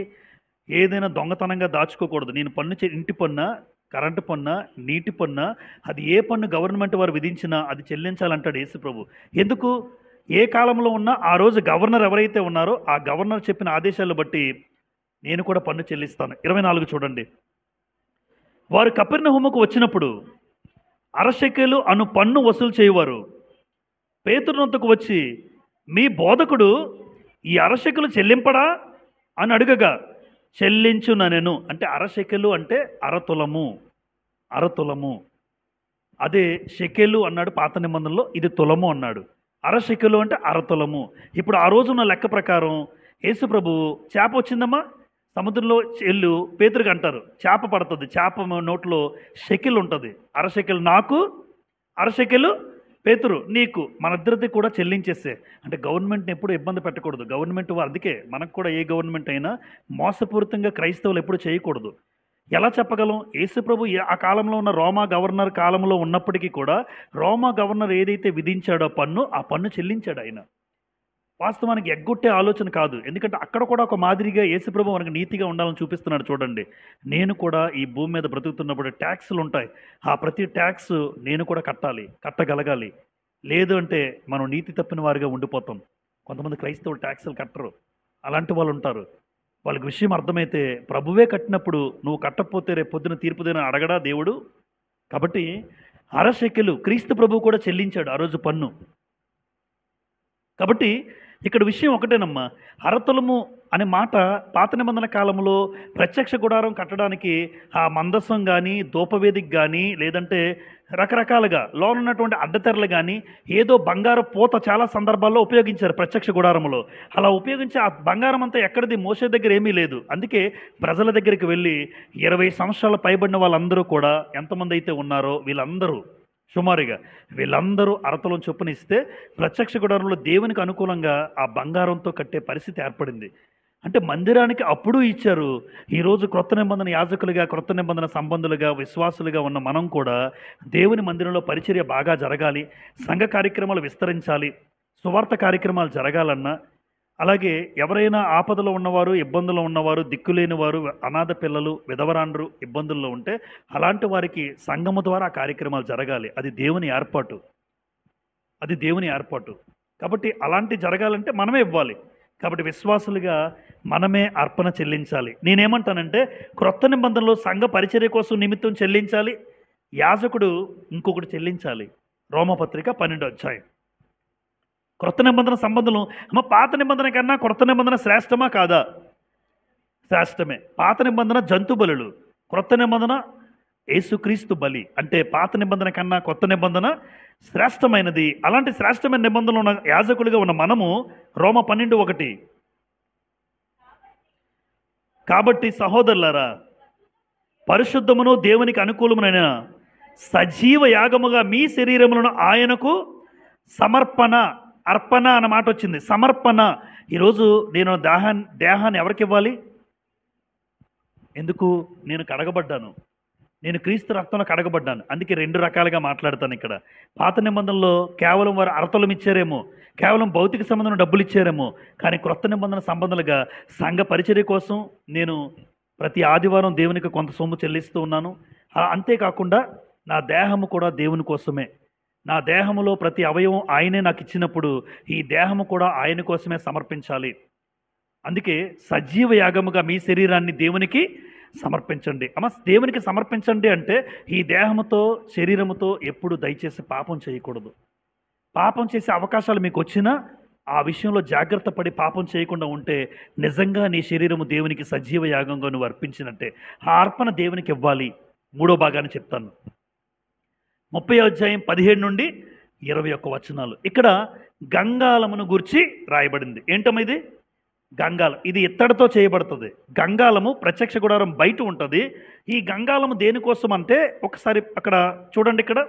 ఏదైనా దొంగతనంగా దాచుకోకూడదు. నేను ఇంటి పన్ను, కరెంటు పన్ను, నీటి పన్ను, అది ఏ పన్ను గవర్నమెంట్ వారు విధించినా అది చెల్లించాలంటాడు యేసుప్రభు. ఎందుకు? ఏ కాలంలో ఉన్నా ఆ రోజు గవర్నర్ ఎవరైతే ఉన్నారో ఆ గవర్నర్ చెప్పిన ఆదేశాలు బట్టి నేను కూడా పన్ను చెల్లిస్తాను. 24 చూడండి. వారు కపెర్నహూముకు వచ్చినప్పుడు అరశెకెలు అను పన్ను వసూలు చేయవారు పేతురునొద్దకు వచ్చి, మీ బోధకుడు ఈ అరశెకెలు చెల్లింపడా అని అడుగగా, చెల్లించుననెను. అంటే అరశెకెలు అంటే అరతులము, అరతులము. అదే షెకెలు అన్నాడు పాత నిబంధనలో, ఇది తులము అన్నాడు. అరశెకెలు అంటే అరతులము. ఇప్పుడు ఆ రోజున్న లెక్క ప్రకారం యేసు ప్రభు చేప వచ్చిందమ్మా సముద్రంలో, చెల్లు పేతురుగా అంటారు, చేప పడుతుంది, చేప నోట్లో షెకెల్ ఉంటుంది. అరశెకెలు నాకు, అరశెకెలు పేతురు నీకు, మన ఇద్దరిది కూడా చెల్లించేస్తే. అంటే గవర్నమెంట్ని ఎప్పుడు ఇబ్బంది పెట్టకూడదు. గవర్నమెంట్ అందుకే మనకు కూడా ఏ గవర్నమెంట్ అయినా మోసపూరితంగా క్రైస్తవులు ఎప్పుడు చేయకూడదు. ఎలా చెప్పగలం? యేసుప్రభు ఆ కాలంలో ఉన్న రోమా గవర్నర్ కాలంలో ఉన్నప్పటికీ కూడా రోమా గవర్నర్ ఏదైతే విధించాడో పన్ను, ఆ పన్ను చెల్లించాడు ఆయన. వాస్తవానికి ఎగ్గొట్టే ఆలోచన కాదు. ఎందుకంటే అక్కడ కూడా ఒక మాదిరిగా యేసుప్రభు మనకు నీతిగా ఉండాలని చూపిస్తున్నాడు. చూడండి, నేను కూడా ఈ భూమి మీద బ్రతుకుతున్నప్పుడు ట్యాక్సులు ఉంటాయి, ఆ ప్రతి ట్యాక్స్ నేను కూడా కట్టగలగాలి. లేదు అంటే మనం నీతి తప్పిన వారిగా ఉండిపోతాం. కొంతమంది క్రైస్తవులు ట్యాక్సులు కట్టరు, అలాంటి వాళ్ళు ఉంటారు. వాళ్ళకి విషయం అర్థమైతే ప్రభువే కట్టినప్పుడు నువ్వు కట్టకపోతే రేపు పొద్దున తీర్పుదేనా అడగడా దేవుడు? కాబట్టి అరశెకెలు క్రీస్తు ప్రభు కూడా చెల్లించాడు ఆ రోజు పన్ను. కాబట్టి ఇక్కడ విషయం ఒకటేనమ్మా, అరతులము అనే మాట పాత నిబంధన కాలంలో ప్రత్యక్ష గుడారం కట్టడానికి ఆ మందసం కానీ, ధూపవేదిక కానీ, లేదంటే రకరకాలుగా లోనున్నటువంటి అడ్డతెరలు కానీ ఏదో బంగారు పూత చాలా సందర్భాల్లో ఉపయోగించారు ప్రత్యక్ష గుడారంలో. అలా ఉపయోగించి ఆ బంగారం అంతా ఎక్కడిది? మోసే దగ్గర ఏమీ లేదు. అందుకే ప్రజల దగ్గరికి వెళ్ళి 20 సంవత్సరాల పైబడిన వాళ్ళందరూ కూడా ఎంతమంది అయితే ఉన్నారో వీళ్ళందరూ సుమారుగా వీళ్ళందరూ అరతలం చొప్పున ఇస్తే ప్రత్యక్ష గుడారంలో దేవునికి అనుకూలంగా ఆ బంగారంతో కట్టే పరిస్థితి ఏర్పడింది. అంటే మందిరానికి అప్పుడు ఇచ్చారు. ఈరోజు క్రొత్త నిబంధన యాజకులుగా, క్రొత్త నిబంధన సంబంధులుగా, విశ్వాసులుగా ఉన్న మనం కూడా దేవుని మందిరంలో పరిచర్య బాగా జరగాలి, సంఘ కార్యక్రమాలు విస్తరించాలి, సువార్త కార్యక్రమాలు జరగాలన్నా, అలాగే ఎవరైనా ఆపదలో ఉన్నవారు, ఇబ్బందుల్లో ఉన్నవారు, దిక్కులేని వారు, అనాథ పిల్లలు, విధవరాండ్రు ఇబ్బందుల్లో ఉంటే అలాంటి వారికి సంఘము ద్వారా కార్యక్రమాలు జరగాలి. అది దేవుని ఏర్పాటు. కాబట్టి అలాంటి జరగాలంటే మనమే ఇవ్వాలి. కాబట్టి విశ్వాసులుగా మనమే అర్పణ చెల్లించాలి. నేనేమంటానంటే క్రొత్త నిబంధనలో సంఘ పరిచర్య కోసం నిమిత్తం చెల్లించాలి, యాజకుడు ఇంకొకటి చెల్లించాలి. రోమపత్రిక 12వ అధ్యాయం. క్రొత్త నిబంధన సంబంధం పాత నిబంధన కన్నా క్రొత్త నిబంధన శ్రేష్టమా కాదా? శ్రేష్టమే. పాత నిబంధన జంతు బలులు, క్రొత్త నిబంధన యేసుక్రీస్తు బలి. అంటే పాత నిబంధన కన్నా కొత్త నిబంధన శ్రేష్టమైనది. అలాంటి శ్రేష్టమైన నిబంధనలు ఉన్న యాజకులుగా ఉన్న మనము రోమ 12:1, కాబట్టి సహోదరులారా, పరిశుద్ధమును దేవునికి అనుకూలమైన సజీవ యాగముగా మీ శరీరములను ఆయనకు అర్పణ అన్నమాట వచ్చింది. సమర్పణ. ఈరోజు నేను దేహాన్ని ఎవరికి ఇవ్వాలి? ఎందుకు? నేను కడగబడ్డాను, నేను క్రీస్తు రక్తంలో కడగబడ్డాను. అందుకే 2 రకాలుగా మాట్లాడతాను ఇక్కడ. పాత నిబంధనలో కేవలం వారు అరతలం ఇచ్చారేమో, కేవలం భౌతిక సంబంధం డబ్బులు ఇచ్చారేమో, కానీ క్రొత్త నిబంధన సంబంధాలుగా సంఘ పరిచర్య కోసం నేను ప్రతి ఆదివారం దేవునికి కొంత సొమ్ము చెల్లిస్తూ ఉన్నాను. అంతేకాకుండా నా దేహము కూడా దేవుని కోసమే. నా దేహములో ప్రతి అవయవం ఆయనే నాకు ఇచ్చినప్పుడు ఈ దేహము కూడా ఆయన కోసమే సమర్పించాలి. అందుకే సజీవ యాగముగా మీ శరీరాన్ని దేవునికి సమర్పించండి. దేవునికి సమర్పించండి అంటే ఈ దేహముతో, శరీరముతో ఎప్పుడు దయచేసి పాపం చేయకూడదు. పాపం చేసే అవకాశాలు మీకు వచ్చినా ఆ విషయంలో జాగ్రత్త పడి పాపం చేయకుండా ఉంటే నిజంగా నీ శరీరము దేవునికి సజీవ యాగంగా నువ్వు అర్పించినట్టే. ఆ అర్పణ దేవునికి ఇవ్వాలి. మూడో భాగాన్ని చెప్తాను. 30 అధ్యాయం 17 నుండి 21 వచనాలు. ఇక్కడ గంగాళమును గూర్చి రాయబడింది. ఏంటమ్మా ఇది? గంగాళం. ఇది ఇత్తడితో చేయబడుతుంది. గంగాళము ప్రత్యక్ష గుడారం బయట ఉంటుంది. ఈ గంగాళము దేనికోసం అంటే ఒకసారి అక్కడ చూడండి. ఇక్కడ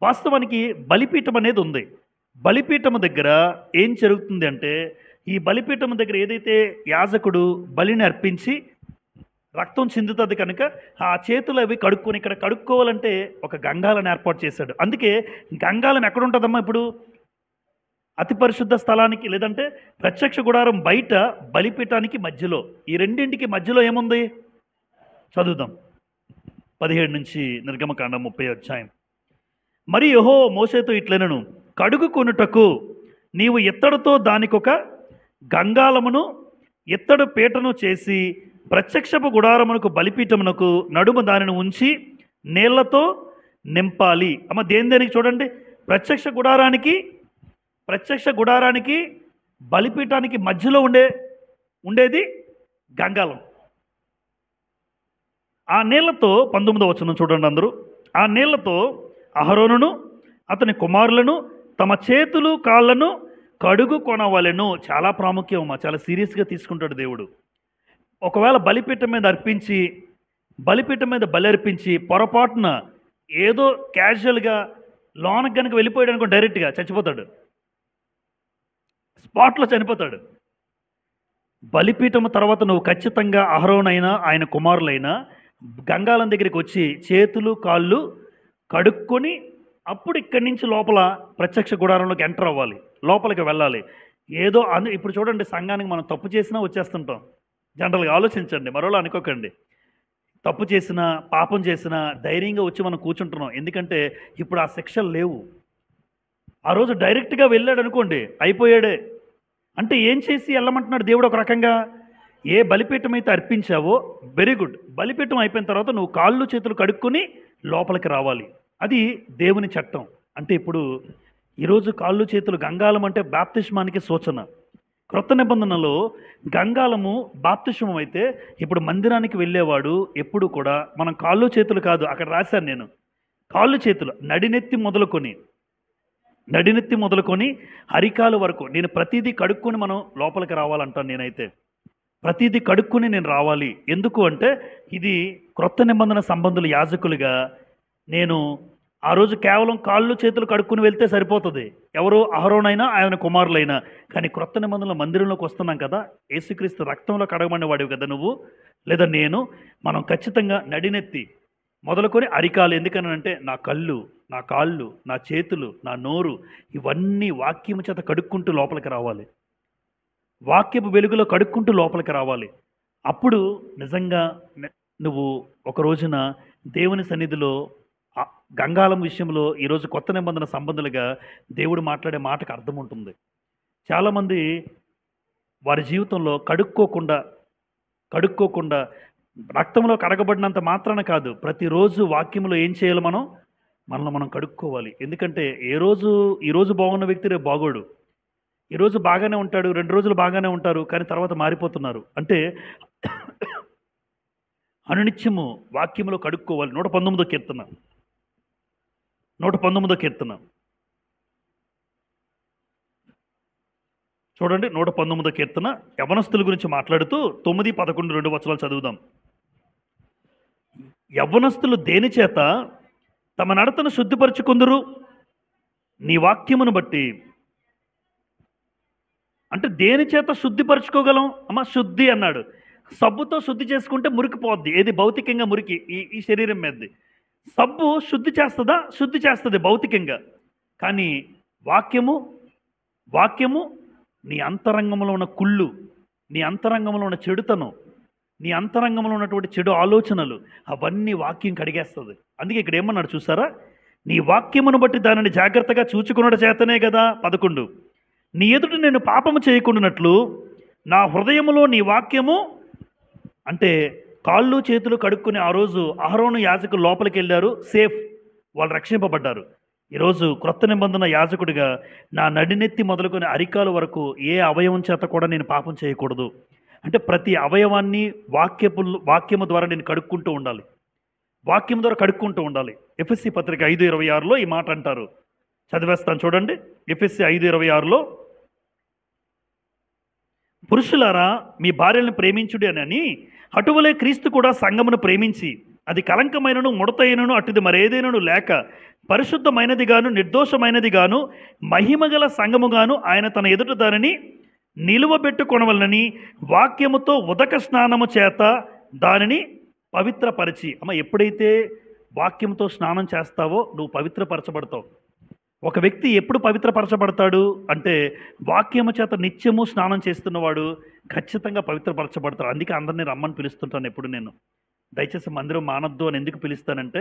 వాస్తవానికి బలిపీఠం అనేది ఉంది. బలిపీఠము దగ్గర ఏం జరుగుతుంది అంటే, ఈ బలిపీఠం దగ్గర ఏదైతే యాజకుడు బలిని అర్పించి రక్తం చిందుతుంది కనుక ఆ చేతులు అవి కడుక్కొని, ఇక్కడ కడుక్కోవాలంటే ఒక గంగాలను ఏర్పాటు చేశాడు. అందుకే గంగాలం ఎక్కడ ఉంటుందమ్మా? ఇప్పుడు అతి పరిశుద్ధ స్థలానికి లేదంటే ప్రత్యక్ష గుడారం బయట బలిపీఠానికి మధ్యలో, ఈ రెండింటికి మధ్యలో ఏముంది? చదువుదాం. 17 నుంచి నిర్గమకాండం 30 అధ్యాయం. మరి యెహోవా మోషేతో ఇట్లనెను, కడుగు కొనుటకు నీవు ఇత్తడితో దానికొక గంగాలమును ఇత్తడు పీటను చేసి ప్రత్యక్షపు గుడారమునకు బలిపీఠమునకు నడుమ దానిని ఉంచి నీళ్లతో నింపాలి. అమ్మ దేనికి చూడండి. ప్రత్యక్ష గుడారానికి బలిపీఠానికి మధ్యలో ఉండేది గంగాలం. ఆ నీళ్లతో 19వ వచనం చూడండి అందరూ. ఆ నీళ్లతో అహరోనును అతని కుమారులను తమ చేతులు కాళ్ళను కడుగు కొనవలెను. చాలా ప్రాముఖ్యం అమ్మా, చాలా సీరియస్గా తీసుకుంటాడు దేవుడు. ఒకవేళ బలిపీఠం మీద బలి అర్పించి పొరపాటున ఏదో క్యాజువల్గా లోనకి కనుక వెళ్ళిపోయాడు అనుకో, డైరెక్ట్గా చచ్చిపోతాడు, స్పాట్లో చనిపోతాడు. బలిపీఠం తర్వాత నువ్వు ఖచ్చితంగా అహరోనైనా ఆయన కుమారులైనా గంగాలం దగ్గరికి వచ్చి చేతులు కాళ్ళు కడుక్కొని అప్పుడు ఇక్కడి నుంచి లోపల ప్రత్యక్ష గుడారంలోకి ఎంటర్ అవ్వాలి, లోపలికి వెళ్ళాలి. ఏదో ఇప్పుడు చూడండి, సంఘానికి మనం తప్పు చేసినా వచ్చేస్తుంటాం. జనరల్గా ఆలోచించండి, మరోలా అనుకోకండి. తప్పు చేసినా పాపం చేసినా ధైర్యంగా వచ్చి మనం కూర్చుంటున్నాం. ఎందుకంటే ఇప్పుడు ఆ శిక్షలు లేవు. ఆ రోజు డైరెక్ట్గా వెళ్ళాడు అనుకోండి, అయిపోయాడే. అంటే ఏం చేసి వెళ్ళమంటున్నాడు దేవుడు? ఒక రకంగా ఏ బలిపీఠం అయితే అర్పించావో వెరీ గుడ్, బలిపీఠం అయిపోయిన తర్వాత నువ్వు కాళ్ళు చేతులు కడుక్కొని లోపలికి రావాలి. అది దేవుని చట్టం. అంటే ఇప్పుడు ఈరోజు కాళ్ళు చేతులు గంగాలం అంటే బాప్తిస్మానికి సూచన. క్రొత్త నిబంధనలో గంగాలము బాప్తిస్మం అయితే ఇప్పుడు మందిరానికి వెళ్ళేవాడు ఎప్పుడు కూడా మనం కాళ్ళు చేతులు కాదు, అక్కడ రాశాను నేను, కాళ్ళు చేతులు నడినెత్తి మొదలుకొని అరికాలు వరకు నేను ప్రతిదీ కడుక్కొని మనం లోపలికి రావాలంటాను. నేనైతే ప్రతిదీ కడుక్కొని నేను రావాలి. ఎందుకు అంటే ఇది క్రొత్త నిబంధన సంబంధులు యాజకులుగా నేను ఆ రోజు కేవలం కాళ్ళు చేతులు కడుక్కుని వెళ్తే సరిపోతుంది, ఎవరు అహరోనైనా ఆయన కుమారులైనా. కానీ క్రొత్త నిబంధనల మందిరంలోకి వస్తున్నాం కదా, యేసుక్రీస్తు రక్తంలో కడగబడిన వాడివి కదా నువ్వు లేదా నేను. మనం ఖచ్చితంగా నడినెత్తి మొదలుకొని అరికాలు, ఎందుకనంటే నా కళ్ళు, నా కాళ్ళు, నా చేతులు, నా నోరు ఇవన్నీ వాక్యము చేత కడుక్కుంటూ లోపలికి రావాలి. వాక్యపు వెలుగులో కడుక్కుంటూ లోపలికి రావాలి. అప్పుడు నిజంగా నువ్వు ఒక రోజున దేవుని సన్నిధిలో గంగాలం విషయంలో ఈరోజు కొత్త నిబంధన సంబంధులుగా దేవుడు మాట్లాడే మాటకు అర్థం ఉంటుంది. చాలామంది వారి జీవితంలో కడుక్కోకుండా రక్తంలో కడగబడినంత మాత్రాన కాదు, ప్రతిరోజు వాక్యంలో ఏం చేయాలి? మనల్ని మనం కడుక్కోవాలి. ఎందుకంటే ఈరోజు బాగున్న వ్యక్తి రేపు బాగోడు. ఈరోజు బాగానే ఉంటాడు, 2 రోజులు బాగానే ఉంటారు, కానీ తర్వాత మారిపోతున్నారు. అంటే అనునిత్యము వాక్యంలో కడుక్కోవాలి. 119వ కీర్తన చూడండి. 119వ కీర్తన యవ్వనస్తుల గురించి మాట్లాడుతూ 9, 11, 2 వచనాలు చదువుదాం. యవ్వనస్తులు దేని చేత తమ నడతను శుద్ధిపరచుకుందురు? నీ వాక్యమును బట్టి. అంటే దేని చేత శుద్ధిపరచుకోగలం? అమ్మ శుద్ధి అన్నాడు. సబ్బుతో శుద్ధి చేసుకుంటే మురికిపోద్ది, ఏది భౌతికంగా మురికి ఈ శరీరం మీదది. సబ్బు శుద్ధి చేస్తుందా? శుద్ధి చేస్తుంది భౌతికంగా. కానీ వాక్యము నీ అంతరంగంలో ఉన్న కుళ్ళు, నీ అంతరంగంలో ఉన్న చెడుతనం, నీ అంతరంగంలో ఉన్నటువంటి చెడు ఆలోచనలు అవన్నీ వాక్యం కడిగేస్తుంది. అందుకే ఇక్కడ ఏమన్నాడు చూసారా? నీ వాక్యమును బట్టి దానిని జాగ్రత్తగా చూచుకున్నట చేతనే కదా. 11 నీ ఎదుట నేను పాపము చేయకుండానట్లు నా హృదయములో నీ వాక్యము. అంటే కాళ్ళు చేతులు కడుక్కుని ఆ రోజు అహరోను యాజకులు లోపలికి వెళ్ళారు, సేఫ్, వాళ్ళు రక్షింపబడ్డారు. ఈరోజు క్రొత్త నిబంధన యాజకుడిగా నా నడినెత్తి మొదలుకొని అరికాలు వరకు ఏ అవయవం చేత కూడా నేను పాపం చేయకూడదు. అంటే ప్రతి అవయవాన్ని వాక్యము ద్వారా నేను కడుక్కుంటూ ఉండాలి. వాక్యం ద్వారా కడుక్కుంటూ ఉండాలి. ఎఫెస్సీ పత్రిక 5:26లో ఈ మాట అంటారు. చదివేస్తాను చూడండి. ఎఫెస్సీ 5:26లో, పురుషులారా మీ భార్యలను ప్రేమించుడి అని అటువలే క్రీస్తు కూడా సంఘమును ప్రేమించి అది కలంకమైనను ముడతైనను అటుది మరేదైనను లేక పరిశుద్ధమైనదిగాను నిర్దోషమైనదిగాను మహిమగల సంఘముగాను ఆయన తన ఎదుట దానిని నిలువబెట్టుకొనవలనని వాక్యముతో ఉదక స్నానము చేత దానిని పవిత్రపరిచి. ఎప్పుడైతే వాక్యంతో స్నానం చేస్తావో నువ్వు పవిత్రపరచబడతావు. ఒక వ్యక్తి ఎప్పుడు పవిత్రపరచబడతాడు అంటే వాక్యము చేత నిత్యము స్నానం చేస్తున్నవాడు ఖచ్చితంగా పవిత్రపరచబడతాడు. అందుకే అందరినీ రమ్మని పిలుస్తుంటాను ఎప్పుడు నేను. దయచేసి మందిరం మానద్దు అని ఎందుకు పిలుస్తానంటే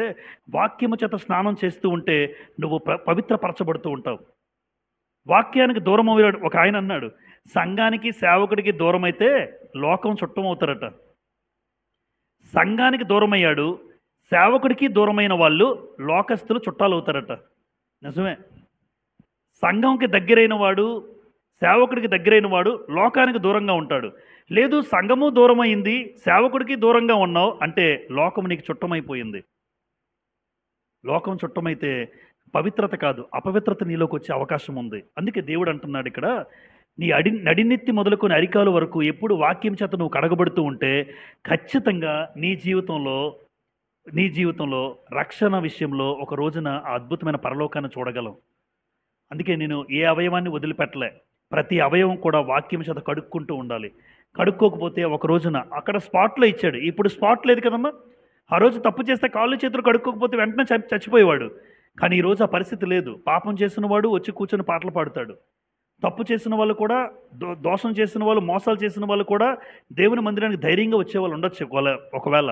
వాక్యము చేత స్నానం చేస్తూ ఉంటే నువ్వు పవిత్రపరచబడుతూ ఉంటావు. వాక్యానికి దూరం అయ్యాడు ఒక ఆయన అన్నాడు, సంఘానికి సేవకుడికి దూరం అయితే లోకం చుట్టమవుతారట. సంఘానికి దూరమయ్యాడు, సేవకుడికి దూరమైన వాళ్ళు లోకస్తులు చుట్టాలు అవుతారట. నిజమే. సంఘంకి దగ్గరైన వాడు, సేవకుడికి దగ్గరైన వాడు లోకానికి దూరంగా ఉంటాడు. లేదు, సంఘము దూరమైంది, సేవకుడికి దూరంగా ఉన్నావు అంటే లోకం నీకు చుట్టమైపోయింది. లోకం చుట్టమైతే పవిత్రత కాదు, అపవిత్రత నీలోకి వచ్చే అవకాశం ఉంది. అందుకే దేవుడు అంటున్నాడు ఇక్కడ, నీ నడినెత్తి మొదలుకొని అరికాలు వరకు ఎప్పుడు వాక్యం చేత నువ్వు కడగబడుతూ ఉంటే ఖచ్చితంగా నీ జీవితంలో రక్షణ విషయంలో ఒక రోజున ఆ అద్భుతమైన పరలోకాన్ని చూడగలం. అందుకే నేను ఏ అవయవాన్ని వదిలిపెట్టలే. ప్రతి అవయవం కూడా వాక్యం చేత కడుక్కుంటూ ఉండాలి. కడుక్కోకపోతే ఒక రోజున అక్కడ స్పాట్లో ఇచ్చాడు. ఇప్పుడు స్పాట్ లేదు కదమ్మా. ఆ రోజు తప్పు చేస్తే కాళ్ళు చేతులు కడుక్కోకపోతే వెంటనే చచ్చిపోయేవాడు. కానీ ఈరోజు ఆ పరిస్థితి లేదు. పాపం చేసిన వాడు వచ్చి కూర్చొని పాటలు పాడుతాడు. తప్పు చేసిన వాళ్ళు కూడా, దోషం చేసిన వాళ్ళు, మోసాలు చేసిన వాళ్ళు కూడా దేవుని మందిరానికి ధైర్యంగా వచ్చేవాళ్ళు ఉండొచ్చు ఒకవేళ.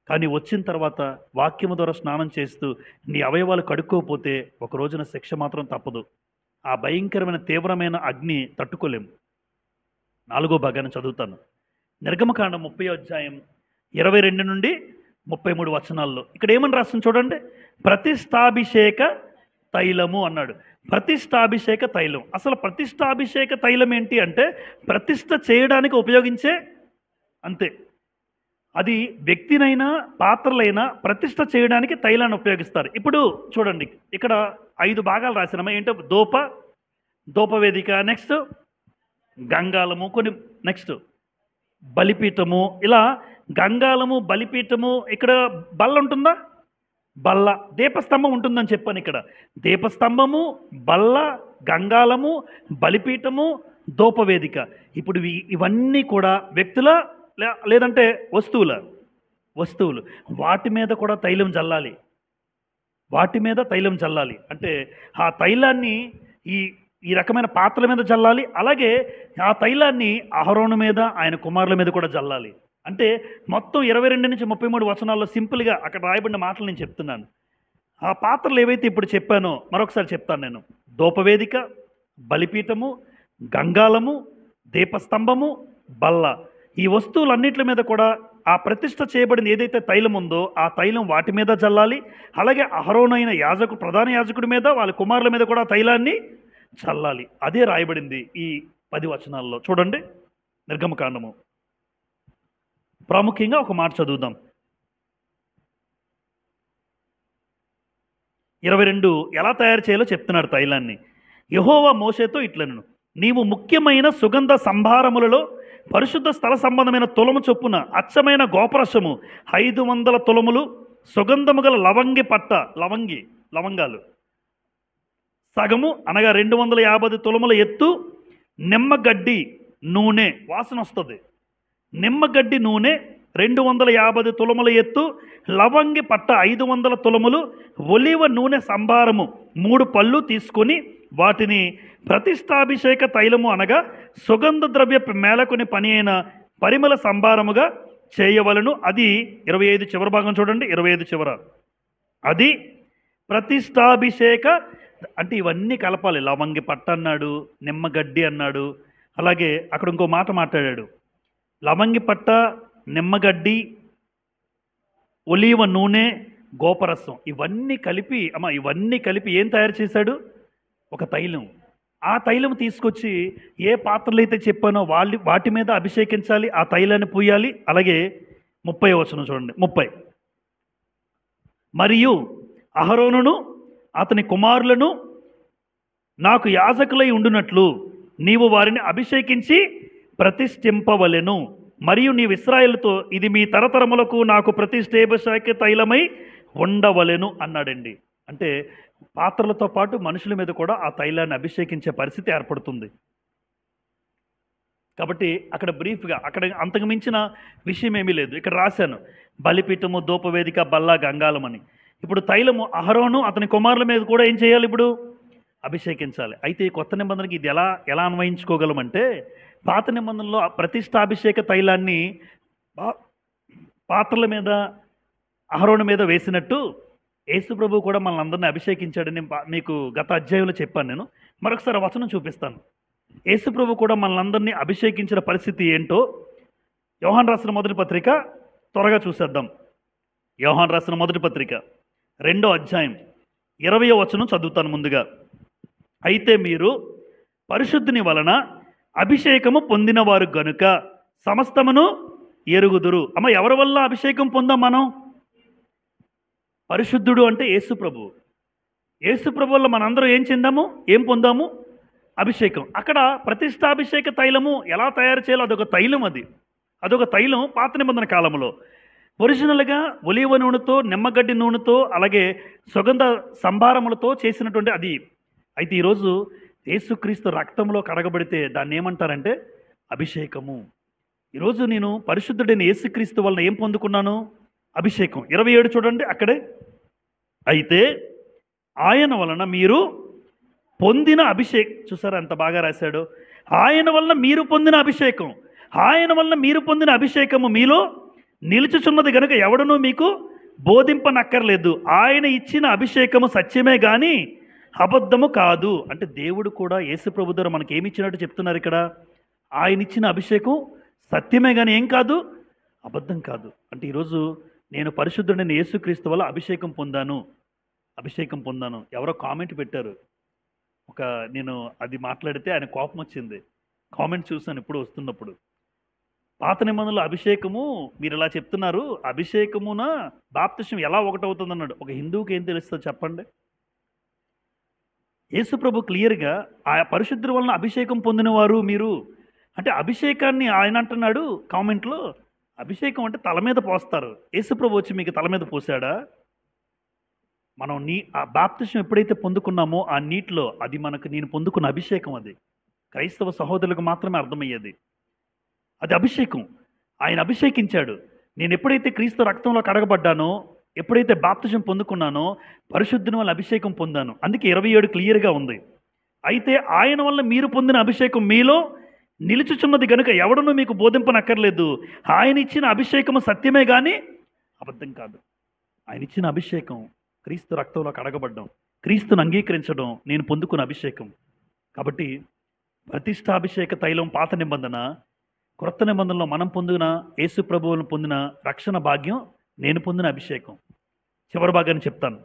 కానీ వచ్చిన తర్వాత వాక్యము ద్వారా స్నానం చేస్తూ నీ అవయవాలు కడుక్కోకపోతే ఒక రోజున శిక్ష మాత్రం తప్పదు. ఆ భయంకరమైన తీవ్రమైన అగ్ని తట్టుకోలేము. 4వ భాగాన్ని చదువుతాను. నిర్గమకాండం 30వ అధ్యాయం 22 నుండి 33 వచనాల్లో ఇక్కడ ఏమని రాస్తుంది చూడండి. ప్రతిష్టాభిషేక తైలము అన్నాడు. ప్రతిష్టాభిషేక తైలం. అసలు ప్రతిష్టాభిషేక తైలం ఏంటి అంటే ప్రతిష్ట చేయడానికి ఉపయోగించే, అంతే. అది వ్యక్తినైనా పాత్రలైనా ప్రతిష్ట చేయడానికి తైలాన్ని ఉపయోగిస్తారు. ఇప్పుడు చూడండి, ఇక్కడ 5 భాగాలు రాసినామా. ఏంటో దూపవేదిక, నెక్స్ట్ గంగాలము, కొన్ని నెక్స్ట్ బలిపీఠము. ఇలా గంగాలము, బలిపీఠము, ఇక్కడ బల్ల ఉంటుందా, బల్ల, దీపస్తంభం ఉంటుందని చెప్పాను. ఇక్కడ దీపస్తంభము, బల్ల, గంగాలము, బలిపీఠము, దూపవేదిక. ఇప్పుడు ఇవన్నీ కూడా వ్యక్తుల లేదంటే వస్తువులు. వాటి మీద కూడా తైలం జల్లాలి. అంటే ఆ తైలాన్ని ఈ రకమైన పాత్రల మీద జల్లాలి. అలాగే ఆ తైలాన్ని అహరోను మీద, ఆయన కుమారుల మీద కూడా జల్లాలి. అంటే మొత్తం 22 నుంచి 33 వచనాల్లో సింపుల్గా అక్కడ రాయబడిన మాటలు నేను చెప్తున్నాను. ఆ పాత్రలు ఏవైతే ఇప్పుడు చెప్పానో మరొకసారి చెప్తాను నేను. ధూపవేదిక, బలిపీఠము, గంగాలము, దీపస్తంభము, బల్ల. ఈ వస్తువులన్నిటి మీద కూడా ఆ ప్రతిష్ట చేయబడిన ఏదైతే తైలం ఉందో ఆ తైలం వాటి మీద చల్లాలి. అలాగే అహరోనైన ప్రధాన యాజకుడి మీద, వాళ్ళ కుమారుల మీద కూడా తైలాన్ని చల్లాలి. అదే రాయబడింది ఈ 10 వచనాల్లో. చూడండి, నిర్గమకాండము. ప్రాముఖ్యంగా ఒక మాట చదువుదాం. 22 ఎలా తయారు చేయాలో చెప్తున్నాడు తైలాన్ని. యెహోవా మోషేతో ఇట్లనెను, నీవు ముఖ్యమైన సుగంధ సంభారములలో పరిశుద్ధ స్థల సంబంధమైన తులము చొప్పున అచ్చమైన గోపరసము 500 తులములు, సుగంధము గల లవంగాలు సగము అనగా 250 తులముల ఎత్తు, నిమ్మగడ్డి నూనె, వాసన వస్తుంది. నిమ్మగడ్డి నూనె 250 తులముల ఎత్తు, లవంగి పట్ట 500 తులములు, ఒలివ నూనె సంభారము 3 పళ్ళు తీసుకొని వాటిని ప్రతిష్టాభిషేక తైలము అనగా సుగంధ ద్రవ్య మేలకొని పని అయిన పరిమళ సంభారముగా చేయవలను. అది 25 చివరి భాగం చూడండి. 25 చివర అది ప్రతిష్టాభిషేక అంటే ఇవన్నీ కలపాలి. లవంగి పట్ట అన్నాడు, నిమ్మగడ్డి అన్నాడు. అలాగే అక్కడ ఇంకో మాట మాట్లాడాడు. లవంగి పట్ట, నిమ్మగడ్డి, ఒలీవ నూనె, గోపరసం, ఇవన్నీ కలిపి ఏం తయారు చేశాడు? ఒక తైలం. ఆ తైలం తీసుకొచ్చి ఏ పాత్రలు అయితే చెప్పానో వాటి మీద అభిషేకించాలి, ఆ తైలాన్ని పూయాలి. అలాగే 30వ వచనం చూడండి. 30. మరియు అహరోనును అతని కుమారులను నాకు యాజకులై ఉండునట్లు నీవు వారిని అభిషేకించి ప్రతిష్ఠింపవలెను. మరియు నీవు ఇశ్రాయేలుతో ఇది మీ తరతరములకు నాకు ప్రతిష్ఠాభిషేక తైలమై ఉండవలెను అన్నాడండి. అంటే పాత్రలతో పాటు మనుషుల మీద కూడా ఆ తైలాన్ని అభిషేకించే పరిస్థితి ఏర్పడుతుంది. కాబట్టి అక్కడ బ్రీఫ్గా అక్కడ అంతకు మించిన విషయం ఏమీ లేదు. ఇక్కడ రాశాను బలిపీఠము, ధూపవేదిక, బల్ల, గంగాలం అని. ఇప్పుడు తైలము అహరోను అతని కుమారుల మీద కూడా ఏం చేయాలి? ఇప్పుడు అభిషేకించాలి. అయితే ఈ కొత్త నిబంధనకి ఇది ఎలా అన్వయించుకోగలమంటే, పాత నిబంధనలో ప్రతిష్టాభిషేక తైలాన్ని పాత్రల మీద అహరోను మీద వేసినట్టు యేసు ప్రభు కూడా మనల్ని అందరినీ అభిషేకించాడని మీకు గత అధ్యాయంలో చెప్పాను. నేను మరొకసారి వచనం చూపిస్తాను. యేసు ప్రభు కూడా మనల్ని అందరినీ అభిషేకించిన పరిస్థితి ఏంటో యోహాను రాసిన మొదటి పత్రిక త్వరగా చూసేద్దాం. యోహాను రాసిన మొదటి పత్రిక 2వ అధ్యాయం 20వ వచనం చదువుతాను ముందుగా. అయితే మీరు పరిశుద్ధుని వలన అభిషేకము పొందినవారు గనుక సమస్తమును ఎరుగుదురు. ఎవరి వల్ల అభిషేకం పొందాం మనం? పరిశుద్ధుడు అంటే యేసు ప్రభు. యేసు ప్రభు వల్ల మనందరం ఏం పొందాము? అభిషేకం. అక్కడ ప్రతిష్టాభిషేక తైలము ఎలా తయారు చేయాలో అదొక తైలం పాత నిబంధన కాలంలో ఒరిజినల్గా ఒలీవ నూనెతో, నిమ్మగడ్డి నూనెతో, అలాగే సుగంధ సంభారములతో చేసినటువంటి అది. అయితే ఈరోజు యేసుక్రీస్తు రక్తంలో కడగబడితే దాన్ని ఏమంటారంటే అభిషేకము. ఈరోజు నేను పరిశుద్ధుడైన యేసుక్రీస్తు వలన ఏం పొందుకున్నాను? అభిషేకం. 27 చూడండి అక్కడే. అయితే ఆయన వలన మీరు పొందిన అభిషేకం, చూసారా ఎంత బాగా రాశాడు? ఆయన వలన మీరు పొందిన అభిషేకం, ఆయన వలన మీరు పొందిన అభిషేకము మీలో నిలుచుచున్నది గనుక ఎవడనూ మీకు బోధింపనక్కర్లేదు. ఆయన ఇచ్చిన అభిషేకము సత్యమే కానీ అబద్ధము కాదు. అంటే దేవుడు కూడా యేసు ప్రభు ద్వారా మనకి ఏమి ఇచ్చినట్టు చెప్తున్నారు ఇక్కడ. ఆయన ఇచ్చిన అభిషేకం సత్యమే కానీ ఏం కాదు, అబద్ధం కాదు. అంటే ఈరోజు నేను పరిశుద్ధుడైన యేసుక్రీస్తు వల్ల అభిషేకం పొందాను. ఎవరో కామెంట్ పెట్టారు. నేను అది మాట్లాడితే ఆయన కోపం వచ్చింది. కామెంట్ చూసాను ఇప్పుడు వస్తున్నప్పుడు. పాత నిబంధనలో అభిషేకము మీరు ఇలా చెప్తున్నారు, అభిషేకమున బాప్తిసం ఎలా ఒకటవుతుంది అన్నాడు. ఒక హిందువుకి ఏం తెలుస్తుందో చెప్పండి? యేసు ప్రభు క్లియర్గా ఆ పరిశుద్ధుల వలన అభిషేకం పొందినవారు మీరు అంటే అభిషేకాన్ని ఆయన అంటున్నాడు కామెంట్లో. అభిషేకం అంటే తల మీద పోస్తారు. యేసు ప్రభు వచ్చి మీకు తల మీద పోసాడా? మనం ఆ బాప్తిసం ఎప్పుడైతే పొందుకున్నామో ఆ నీటిలో అది నేను పొందుకున్న అభిషేకం. అది క్రైస్తవ సహోదరులకు మాత్రమే అర్థమయ్యేది. అది అభిషేకం. ఆయన అభిషేకించాడు. నేను ఎప్పుడైతే క్రీస్తు రక్తంలో కడగబడ్డానో, ఎప్పుడైతే బాప్తిసం పొందుకున్నానో పరిశుద్ధుని వల్ల అభిషేకం పొందాను. అందుకే 27 క్లియర్గా ఉంది. అయితే ఆయన వల్ల మీరు పొందిన అభిషేకం మీలో నిలుచుచున్నది కనుక ఎవడనూ మీకు బోధింపనక్కర్లేదు. ఆయన ఇచ్చిన అభిషేకము సత్యమే కానీ అబద్ధం కాదు. ఆయన ఇచ్చిన అభిషేకం క్రీస్తు రక్తంలో కడగబడ్డం, క్రీస్తుని అంగీకరించడం నేను పొందుకున్న అభిషేకం. కాబట్టి ప్రతిష్టాభిషేక తైలం పాత నిబంధన, క్రొత్త నిబంధనలో మనం పొందిన యేసు ప్రభువును పొందిన రక్షణ భాగ్యం, నేను పొందిన అభిషేకం. చివరి భాగాన్ని చెప్తాను.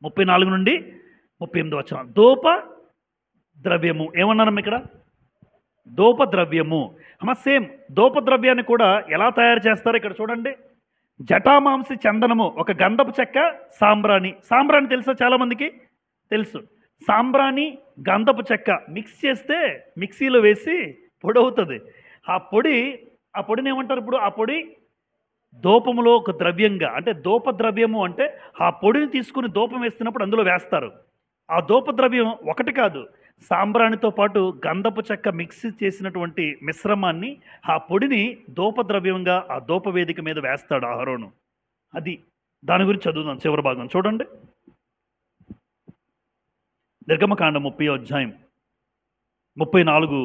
34 నుండి 38 వచనం. ధూప ద్రవ్యము ఏమన్నాను ఇక్కడ? ధూప ద్రవ్యము. సేమ్ ధూప ద్రవ్యాన్ని కూడా ఎలా తయారు చేస్తారో ఇక్కడ చూడండి. జటామాంసి చందనము, ఒక గంధపు చెక్క, సాంబ్రాణి తెలుసా? చాలామందికి తెలుసు. సాంబ్రాణి గంధపు చెక్క మిక్స్ చేస్తే మిక్సీలో వేసి పొడి అవుతుంది. ఆ పొడిని ఏమంటారు? ఇప్పుడు ఆ పొడి ధూపములో ఒక ద్రవ్యంగా, అంటే ధూప ద్రవ్యము అంటే ఆ పొడిని తీసుకుని ధూపం వేస్తున్నప్పుడు అందులో వేస్తారు. ఆ ధూప ద్రవ్యం ఒకటి కాదు, సాంబ్రాణితో పాటు గంధపు చెక్క మిక్స్ చేసినటువంటి మిశ్రమాన్ని, ఆ పొడిని ధూపద్రవ్యంగా ఆ ధూప వేదిక మీద వేస్తాడు అహరోను. అది దాని గురించి చదువుదాం. చివరి భాగం చూడండి. నిర్గమకాండం 30వ అధ్యాయం 34.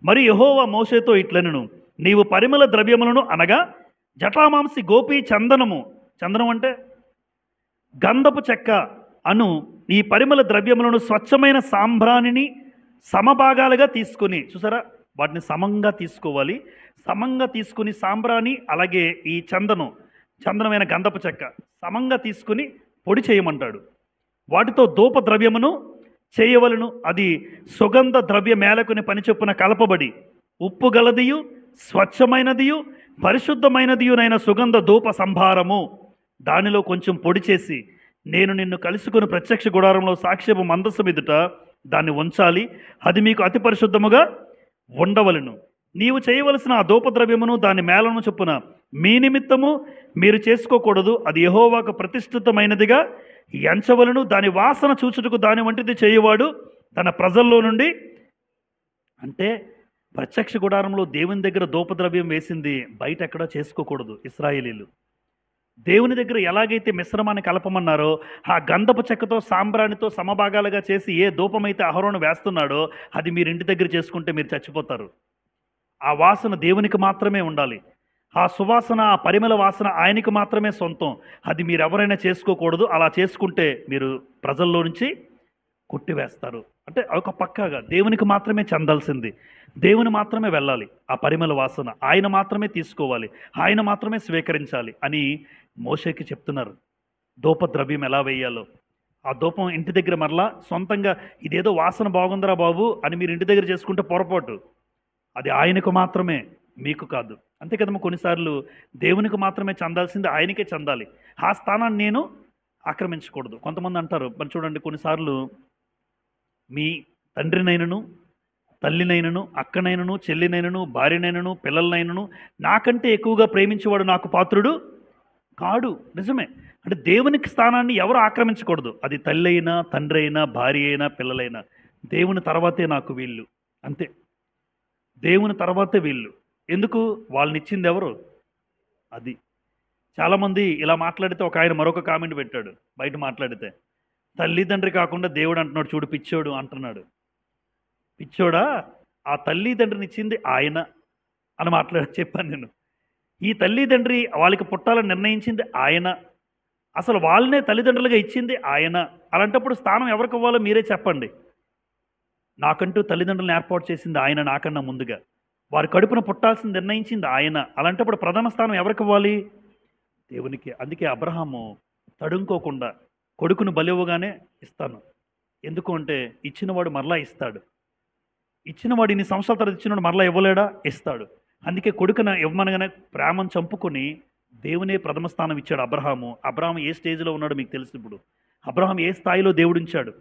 మరి యెహోవా మోషేతో ఇట్లనెను, నీవు పరిమళ ద్రవ్యములను అనగా జటామాంసి, గోపి, చందనం అంటే గంధపు చెక్క అను ఈ పరిమళ ద్రవ్యములను స్వచ్ఛమైన సాంబ్రాణిని సమభాగాలుగా తీసుకొని, చూసారా, వాటిని సమంగా తీసుకోవాలి. సమంగా తీసుకుని సాంబ్రాణి అలాగే ఈ చందనమైన గంధపు చెక్క సమంగా తీసుకుని పొడి చేయమంటాడు. వాటితో ధూప ద్రవ్యమును చేయవలను. అది సుగంధ ద్రవ్య మేలకుని పని చొప్పున కలపబడి ఉప్పు గలదియు స్వచ్ఛమైనదియు పరిశుద్ధమైనదియునైన సుగంధ ధూప సంభారము. దానిలో కొంచెం పొడి చేసి నేను నిన్ను కలుసుకుని ప్రత్యక్ష గుడారంలో సాక్ష్యపు మందసం ఎదుట దాన్ని ఉంచాలి. అది మీకు అతి పరిశుద్ధముగా ఉండవలను. నీవు చేయవలసిన ఆ ధూపద్రవ్యమును దాని మేళను చొప్పున మీ నిమిత్తము మీరు చేసుకోకూడదు. అది యెహోవాకు ప్రతిష్ఠితమైనదిగా ఎంచవలను. దాని వాసన చూచుటకు దాని వంటిది చేయవాడు తన ప్రజల్లో నుండి. అంటే ప్రత్యక్ష గుడారంలో దేవుని దగ్గర ధూపద్రవ్యం వేసింది బయట ఎక్కడా చేసుకోకూడదు. ఇశ్రాయేలీలు దేవుని దగ్గర ఎలాగైతే మిశ్రమాన్ని కలపమన్నారో ఆ గంధపు చెక్కతో సాంబ్రాణితో సమభాగాలుగా చేసి ఏ ధూపమైతే అహరోను వేస్తున్నాడో అది మీరు ఇంటి దగ్గర చేసుకుంటే మీరు చచ్చిపోతారు. ఆ వాసన దేవునికి మాత్రమే ఉండాలి. ఆ సువాసన, ఆ పరిమళ వాసన ఆయనకి మాత్రమే సొంతం. అది మీరు ఎవరైనా చేసుకోకూడదు. అలా చేసుకుంటే మీరు ప్రజల్లో నుంచి కొట్టివేస్తారు. అంటే ఒక పక్కాగా దేవునికి మాత్రమే చెందాల్సింది, దేవుని మాత్రమే వెళ్ళాలి. ఆ పరిమళ వాసన ఆయన మాత్రమే తీసుకోవాలి, ఆయన మాత్రమే స్వీకరించాలి అని మోషేకి చెప్తున్నారు. ధూపద్రవ్యం ఎలా వేయాలో. ఆ ధూపం ఇంటి దగ్గర మరలా సొంతంగా ఇదేదో వాసన బాగుందిరా బాబు అని మీరు ఇంటి దగ్గర చేసుకుంటే పొరపాటు. అది ఆయనకు మాత్రమే, మీకు కాదు. అంతే కదమ్మా, కొన్నిసార్లు దేవునికి మాత్రమే చెందాల్సింది ఆయనకే చెందాలి. ఆ స్థానాన్ని నేను ఆక్రమించకూడదు. కొంతమంది అంటారు, మరి చూడండి, కొన్నిసార్లు మీ తండ్రినైనను తల్లినైనను అక్కనైనను చెల్లినైనను భార్యనైనను పిల్లలనైనను నాకంటే ఎక్కువగా ప్రేమించేవాడు నాకు పాత్రుడు కాడు. నిజమే. అంటే దేవునికి స్థానాన్ని ఎవరు ఆక్రమించకూడదు. అది తల్లి అయినా తండ్రి అయినా భార్య అయినా పిల్లలైనా దేవుని తర్వాతే నాకు వీళ్ళు. అంతే, దేవుని తర్వాతే వీళ్ళు. ఎందుకు? వాళ్ళని ఇచ్చింది ఎవరు? అది. చాలామంది ఇలా మాట్లాడితే ఒక ఆయన మరొక కామెంట్ పెట్టాడు బయట మాట్లాడితే, తల్లిదండ్రి కాకుండా దేవుడు అంటున్నాడు చూడు పిచ్చోడు అంటున్నాడు. పిచ్చోడా? ఆ తల్లిదండ్రిని ఇచ్చింది ఆయన అని చెప్పాను నేను. ఈ తల్లిదండ్రి వాళ్ళకి పుట్టాలని నిర్ణయించింది ఆయన. అసలు వాళ్ళనే తల్లిదండ్రులుగా ఇచ్చింది ఆయన. అలాంటప్పుడు స్థానం ఎవరికి ఇవ్వాలో మీరే చెప్పండి. నాకంటూ తల్లిదండ్రులను ఏర్పాటు చేసింది ఆయన నాకన్నా ముందుగా. వారి కడుపున పుట్టాల్సింది నిర్ణయించింది ఆయన. అలాంటప్పుడు ప్రథమ స్థానం ఎవరికి ఇవ్వాలి? దేవునికి. అందుకే అబ్రహాము తడుంకోకుండా కొడుకును బలివ్వగానే ఇస్తాను. ఎందుకు అంటే ఇచ్చినవాడు మరలా ఇస్తాడు. ఇచ్చినవాడు ఇన్ని సంవత్సరాల తర్వాత ఇచ్చినవాడు మరలా ఇవ్వలేడా? ఇస్తాడు. అందుకే కొడుకును ఇవ్వమనగానే ప్రేమను చంపుకొని దేవునే ప్రథమ స్థానం ఇచ్చాడు అబ్రహాము. అబ్రహాము ఏ స్టేజ్లో ఉన్నాడో మీకు తెలుసు. ఇప్పుడు అబ్రహాం ఏ స్థాయిలో దేవుడు ఉంచాడు.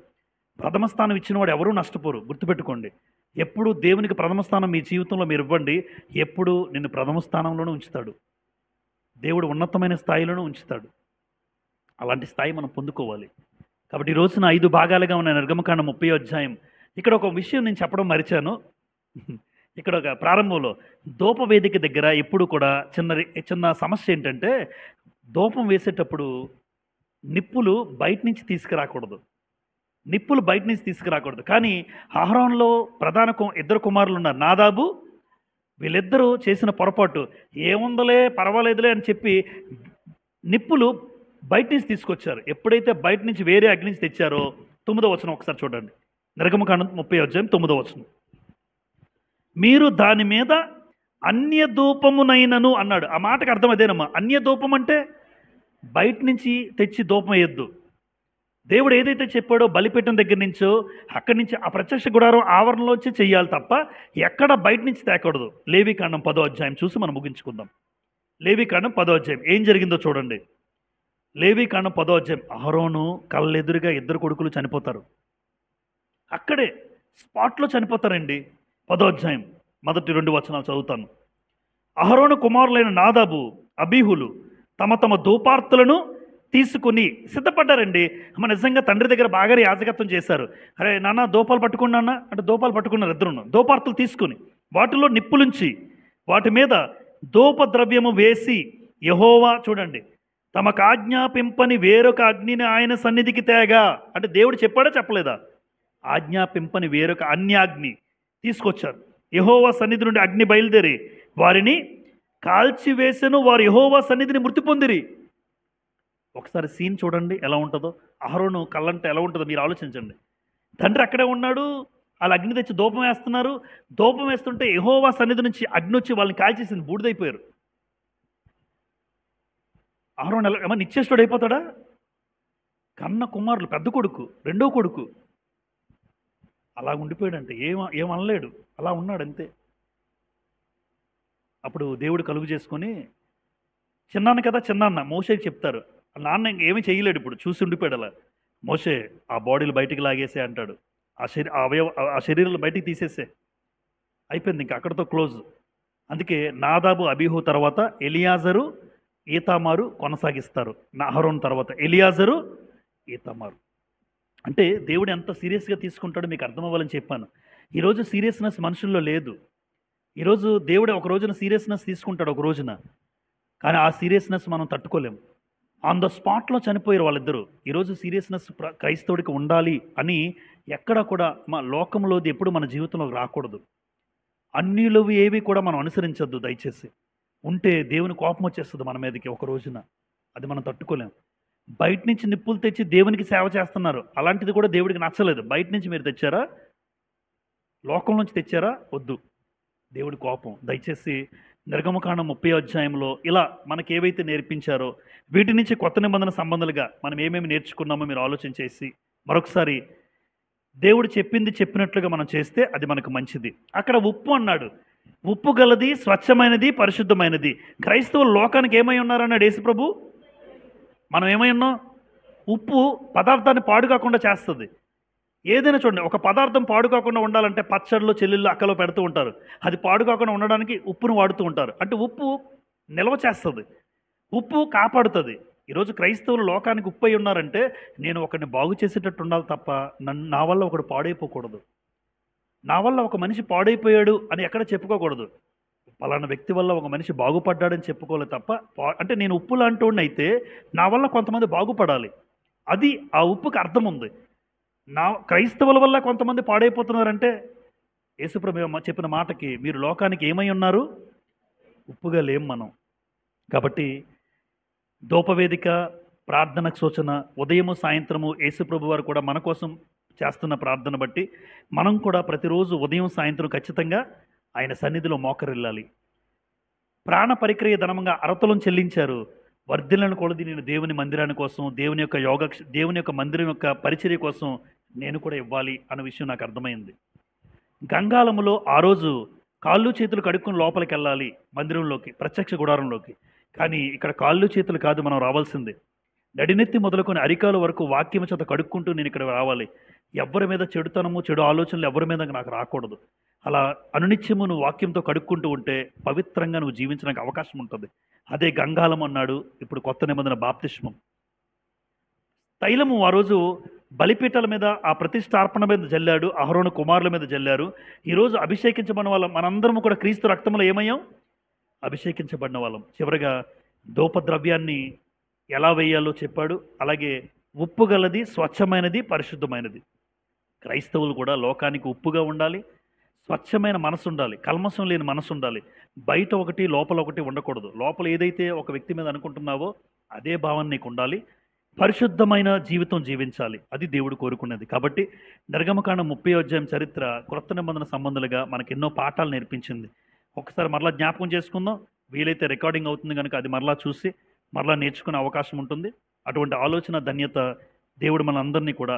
ప్రథమ స్థానం ఇచ్చినవాడు ఎవరూ నష్టపోరు. గుర్తుపెట్టుకోండి. ఎప్పుడు దేవునికి ప్రథమ స్థానం మీ జీవితంలో మీరు ఇవ్వండి, ఎప్పుడు నిన్ను ప్రథమ స్థానంలోనే ఉంచుతాడు. దేవుడు ఉన్నతమైన స్థాయిలోనే ఉంచుతాడు. అలాంటి స్థాయి మనం పొందుకోవాలి. కాబట్టి ఈ రోజున 5 భాగాలుగా ఉన్న నిర్గమకాండం 30వ అధ్యాయం. ఇక్కడ ఒక విషయం నేను చెప్పడం మరిచాను. ఇక్కడ ఒక ప్రారంభంలో ధూపవేదిక దగ్గర ఎప్పుడు కూడా చిన్న సమస్య ఏంటంటే, ధూపం వేసేటప్పుడు నిప్పులు బయట నుంచి తీసుకురాకూడదు. కానీ అహరోనులో ప్రధాన 2 కుమారులు ఉన్నారు, నాదాబు. వీళ్ళిద్దరూ చేసిన పొరపాటు, ఏముందలే పర్వాలేదులే అని చెప్పి నిప్పులు బయట నుంచి తీసుకొచ్చారు. ఎప్పుడైతే బయట నుంచి వేరే అగ్ని నుంచి తెచ్చారో 9వ వచనం ఒకసారి చూడండి. నిర్గమకాండం 30వ అధ్యాయం 9వ వచనం. మీరు దాని మీద అన్య ధూపమునైనను అన్నాడు. ఆ మాటకు అర్థం అదేనమ్మా. అన్య ధూపం అంటే బయట నుంచి తెచ్చి ధూపం వేయద్దు. దేవుడు ఏదైతే చెప్పాడో బలిపీఠం దగ్గర నుంచో అక్కడి నుంచి ఆ ప్రత్యక్ష గుడారం ఆవరణలోంచి చెయ్యాలి తప్ప ఎక్కడ బయట నుంచి తేకూడదు. లేవీకాండం 10వ అధ్యాయం చూసి మనం ముగించుకుందాం. లేవీకాండం 10వ అధ్యాయం ఏం జరిగిందో చూడండి. లేవీకాండం 10వ అధ్యాయం. అహరోను కళ్ళెదురుగా 2 కొడుకులు చనిపోతారు. అక్కడే స్పాట్లో చనిపోతారండి. 10వ అధ్యాయం మొదటి 2 వచనాలు చదువుతాను. అహరోను కుమారులైన నాదాబు అబీహులు తమ తమ ధూపార్తులను తీసుకుని సిద్ధపడ్డారండి. అమ్మ నిజంగా తండ్రి దగ్గర బాగా యాజకత్వం చేశారు. అరే నాన్న ధూపాలు పట్టుకున్నా అన్న అంటే ధూపాలు పట్టుకున్నారు. 2 ధూపార్తులు తీసుకుని వాటిలో నిప్పులుంచి వాటి మీద ధూపద్రవ్యము వేసి యెహోవా చూడండి తమకు ఆజ్ఞాపింపని వేరొక అగ్నిని ఆయన సన్నిధికి తేగా. అంటే దేవుడు చెప్పాడా చెప్పలేదా? ఆజ్ఞాపింపని వేరొక అన్యాగ్ని తీసుకొచ్చారు. యెహోవా సన్నిధి నుండి అగ్ని బయలుదేరి వారిని కాల్చివేసెను. వారు యెహోవా సన్నిధిని మృతి పొందిరి. ఒకసారి సీన్ చూడండి ఎలా ఉంటుందో. అహరోను కళ్ళంటే ఎలా ఉంటుందో మీరు ఆలోచించండి. తండ్రి అక్కడే ఉన్నాడు, వాళ్ళు అగ్ని తెచ్చి ధూపం వేస్తున్నారు. ధూపం వేస్తుంటే యెహోవా సన్నిధి నుంచి అగ్ని వచ్చి వాళ్ళని కాల్చేసింది, బూడిదైపోయారు. అహరోన్ ఎలా ఏమన్నా నిశ్చేష్టుడు అయిపోతాడా? కన్న కుమారులు, పెద్ద కొడుకు, రెండో కొడుకు అలా ఉండిపోయాడంటే ఏమనలేడు, అలా ఉన్నాడు అంతే. అప్పుడు దేవుడు కలుగు చేసుకొని, చిన్నాన్న కదా చిన్నాన్న మోషేకి చెప్తారు. నాన్న ఏమీ చేయలేడు, ఇప్పుడు చూసి ఉండిపోయాడు అలా. మోషే ఆ బాడీలు బయటికి లాగేసే అంటాడు, ఆ శరీరాలు బయటికి తీసేసే, అయిపోయింది ఇంకా అక్కడితో క్లోజ్. అందుకే నాదాబు అబీహు తర్వాత ఎలియాజరు ఈతామారు కొనసాగిస్తారు. అహరోన్ తర్వాత ఎలియాజరు ఈతామారు. అంటే దేవుడు ఎంత సీరియస్గా తీసుకుంటాడో మీకు అర్థమవ్వాలని చెప్పాను. ఈరోజు సీరియస్నెస్ మనుషుల్లో లేదు. ఈరోజు దేవుడు ఒక రోజున సీరియస్నెస్ తీసుకుంటాడు ఒక రోజున, కానీ ఆ సీరియస్నెస్ మనం తట్టుకోలేము. ఆన్ ద స్పాట్లో చనిపోయారు వాళ్ళిద్దరూ. ఈరోజు సీరియస్నెస్ క్రైస్తవుడికి ఉండాలి అని ఎక్కడా కూడా మా లోకంలోది ఎప్పుడు మన జీవితంలోకి రాకూడదు. అన్యులవి ఏవి కూడా మనం అనుసరించద్దు దయచేసి. ఉంటే దేవుని కోపం వచ్చేస్తుంది మన మీదకి ఒక రోజున, అది మనం తట్టుకోలేం. బయట నుంచి నిప్పులు తెచ్చి దేవునికి సేవ చేస్తున్నారు, అలాంటిది కూడా దేవుడికి నచ్చలేదు. బయట నుంచి మీరు తెచ్చారా, లోకం నుంచి తెచ్చారా, వద్దు, దేవుడి కోపం. దయచేసి నిర్గమకాండం 30 అధ్యాయంలో ఇలా మనకి ఏవైతే నేర్పించారో వీటి నుంచి కొత్త నిబంధన సంబంధాలుగా మనం ఏమేమి నేర్చుకున్నామో మీరు ఆలోచన చేసి మరొకసారి దేవుడు చెప్పింది చెప్పినట్లుగా మనం చేస్తే అది మనకు మంచిది. అక్కడ ఉప్పు అన్నాడు, ఉప్పు గలది, స్వచ్ఛమైనది, పరిశుద్ధమైనది. క్రైస్తవులు లోకానికి ఏమై ఉన్నారన్నాడు యేసుప్రభు. మనం ఏమై ఉన్నాం? ఉప్పు పదార్థాన్ని పాడు కాకుండా చేస్తుంది. ఏదైనా చూడండి, ఒక పదార్థం పాడు కాకుండా ఉండాలంటే పచ్చళ్ళు, చెల్లెళ్ళు, అక్కలో పెడుతూ ఉంటారు. అది పాడు కాకుండా ఉండడానికి ఉప్పును వాడుతూ ఉంటారు. అంటే ఉప్పు నిల్వ చేస్తుంది, ఉప్పు కాపాడుతుంది. ఈరోజు క్రైస్తవులు లోకానికి ఉప్పు అయి ఉన్నారంటే నేను ఒకరిని బాగు చేసేటట్టు ఉండాలి తప్ప నా వల్ల ఒకడు పాడైపోకూడదు, నా వల్ల ఒక మనిషి పాడైపోయాడు అని ఎక్కడ చెప్పుకోకూడదు. పలానా వ్యక్తి వల్ల ఒక మనిషి బాగుపడ్డాడని చెప్పుకోవాలి తప్ప అంటే నేను ఉప్పు లాంటి వాడిని అయితే నా వల్ల కొంతమంది బాగుపడాలి, అది ఆ ఉప్పుకి అర్థం ఉంది. క్రైస్తవుల వల్ల కొంతమంది పాడైపోతున్నారంటే యేసుప్రభు చెప్పిన మాటకి మీరు లోకానికి ఏమై ఉన్నారు? ఉప్పుగా లేం మనం. కాబట్టి ధూపవేదిక, ప్రార్థనకు సూచన, ఉదయము సాయంత్రము యేసుప్రభు వారు కూడా మన కోసం చేస్తున్న ప్రార్థన బట్టి మనం కూడా ప్రతిరోజు ఉదయం సాయంత్రం ఖచ్చితంగా ఆయన సన్నిధిలో మోకరిల్లాలి. ప్రాణ పరిక్రియ ధనముగా అరతలం చెల్లించారు, వర్ధిల్లను కొలది నేను దేవుని మందిరాని కోసం, దేవుని యొక్క మందిరం యొక్క పరిచర్య కోసం నేను కూడా ఇవ్వాలి అన్న విషయం నాకు అర్థమైంది. గంగాళములో ఆ రోజు కాళ్ళు చేతులు కడుక్కుని లోపలికి వెళ్ళాలి మందిరంలోకి, ప్రత్యక్ష గుడారంలోకి. కానీ ఇక్కడ కాళ్ళు చేతులు కాదు మనం రావాల్సింది, నడినెత్తి మొదలుకొని అరికాలు వరకు వాక్యం చేత కడుక్కుంటూ నేను ఇక్కడ రావాలి. ఎవరి మీద చెడుతనము, చెడు ఆలోచనలు ఎవరి మీద నాకు రాకూడదు. అలా అనునిత్యము నువ్వు వాక్యంతో కడుక్కుంటూ ఉంటే పవిత్రంగా నువ్వు జీవించడానికి అవకాశం ఉంటుంది. అదే గంగాళం అన్నాడు. ఇప్పుడు కొత్త నిబంధన బాప్తిస్మం. తైలము ఆ రోజు బలిపీఠాల మీద, ఆ ప్రతిష్టార్పణ మీద జల్లాడు, అహరోను కుమారుల మీద జల్లారు. ఈరోజు అభిషేకించబడిన వాళ్ళం మనందరము కూడా క్రీస్తు రక్తంలో ఏమయ్యాం? అభిషేకించబడిన వాళ్ళం. చివరిగా ధూపద్రవ్యాన్ని ఎలా వేయాలో చెప్పాడు. అలాగే ఉప్పు గలది, స్వచ్ఛమైనది, పరిశుద్ధమైనది. క్రైస్తవులు కూడా లోకానికి ఉప్పుగా ఉండాలి, స్వచ్ఛమైన మనసు ఉండాలి, కల్మషం లేని మనసు ఉండాలి. బయట ఒకటి లోపల ఒకటి ఉండకూడదు. లోపల ఏదైతే ఒక వ్యక్తి మీద అనుకుంటున్నావో అదే భావన నీకు ఉండాలి. పరిశుద్ధమైన జీవితం జీవించాలి, అది దేవుడు కోరుకున్నది. కాబట్టి నిర్గమకాండం 30 అధ్యాయం చరిత్ర క్రొత్త నిబంధన సంబంధాలుగా మనకు ఎన్నో పాఠాలు నేర్పించింది. ఒకసారి మరలా జ్ఞాపకం చేసుకుందాం. వీలైతే రికార్డింగ్ అవుతుంది కనుక అది మరలా చూసి మరలా నేర్చుకునే అవకాశం ఉంటుంది. అటువంటి ఆలోచన, ధన్యత దేవుడు మనందరినీ కూడా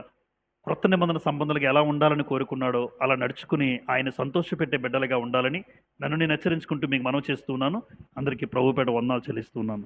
క్రొత్త నిబంధన సంబంధాలుగా ఎలా ఉండాలని కోరుకున్నాడో అలా నడుచుకుని ఆయన సంతోషపెట్టే బిడ్డలుగా ఉండాలని నన్ను నేను హెచ్చరించుకుంటూ మీకు మనవి చేస్తున్నాను. అందరికీ ప్రభుపేట వందనాలు చెల్లిస్తున్నాను.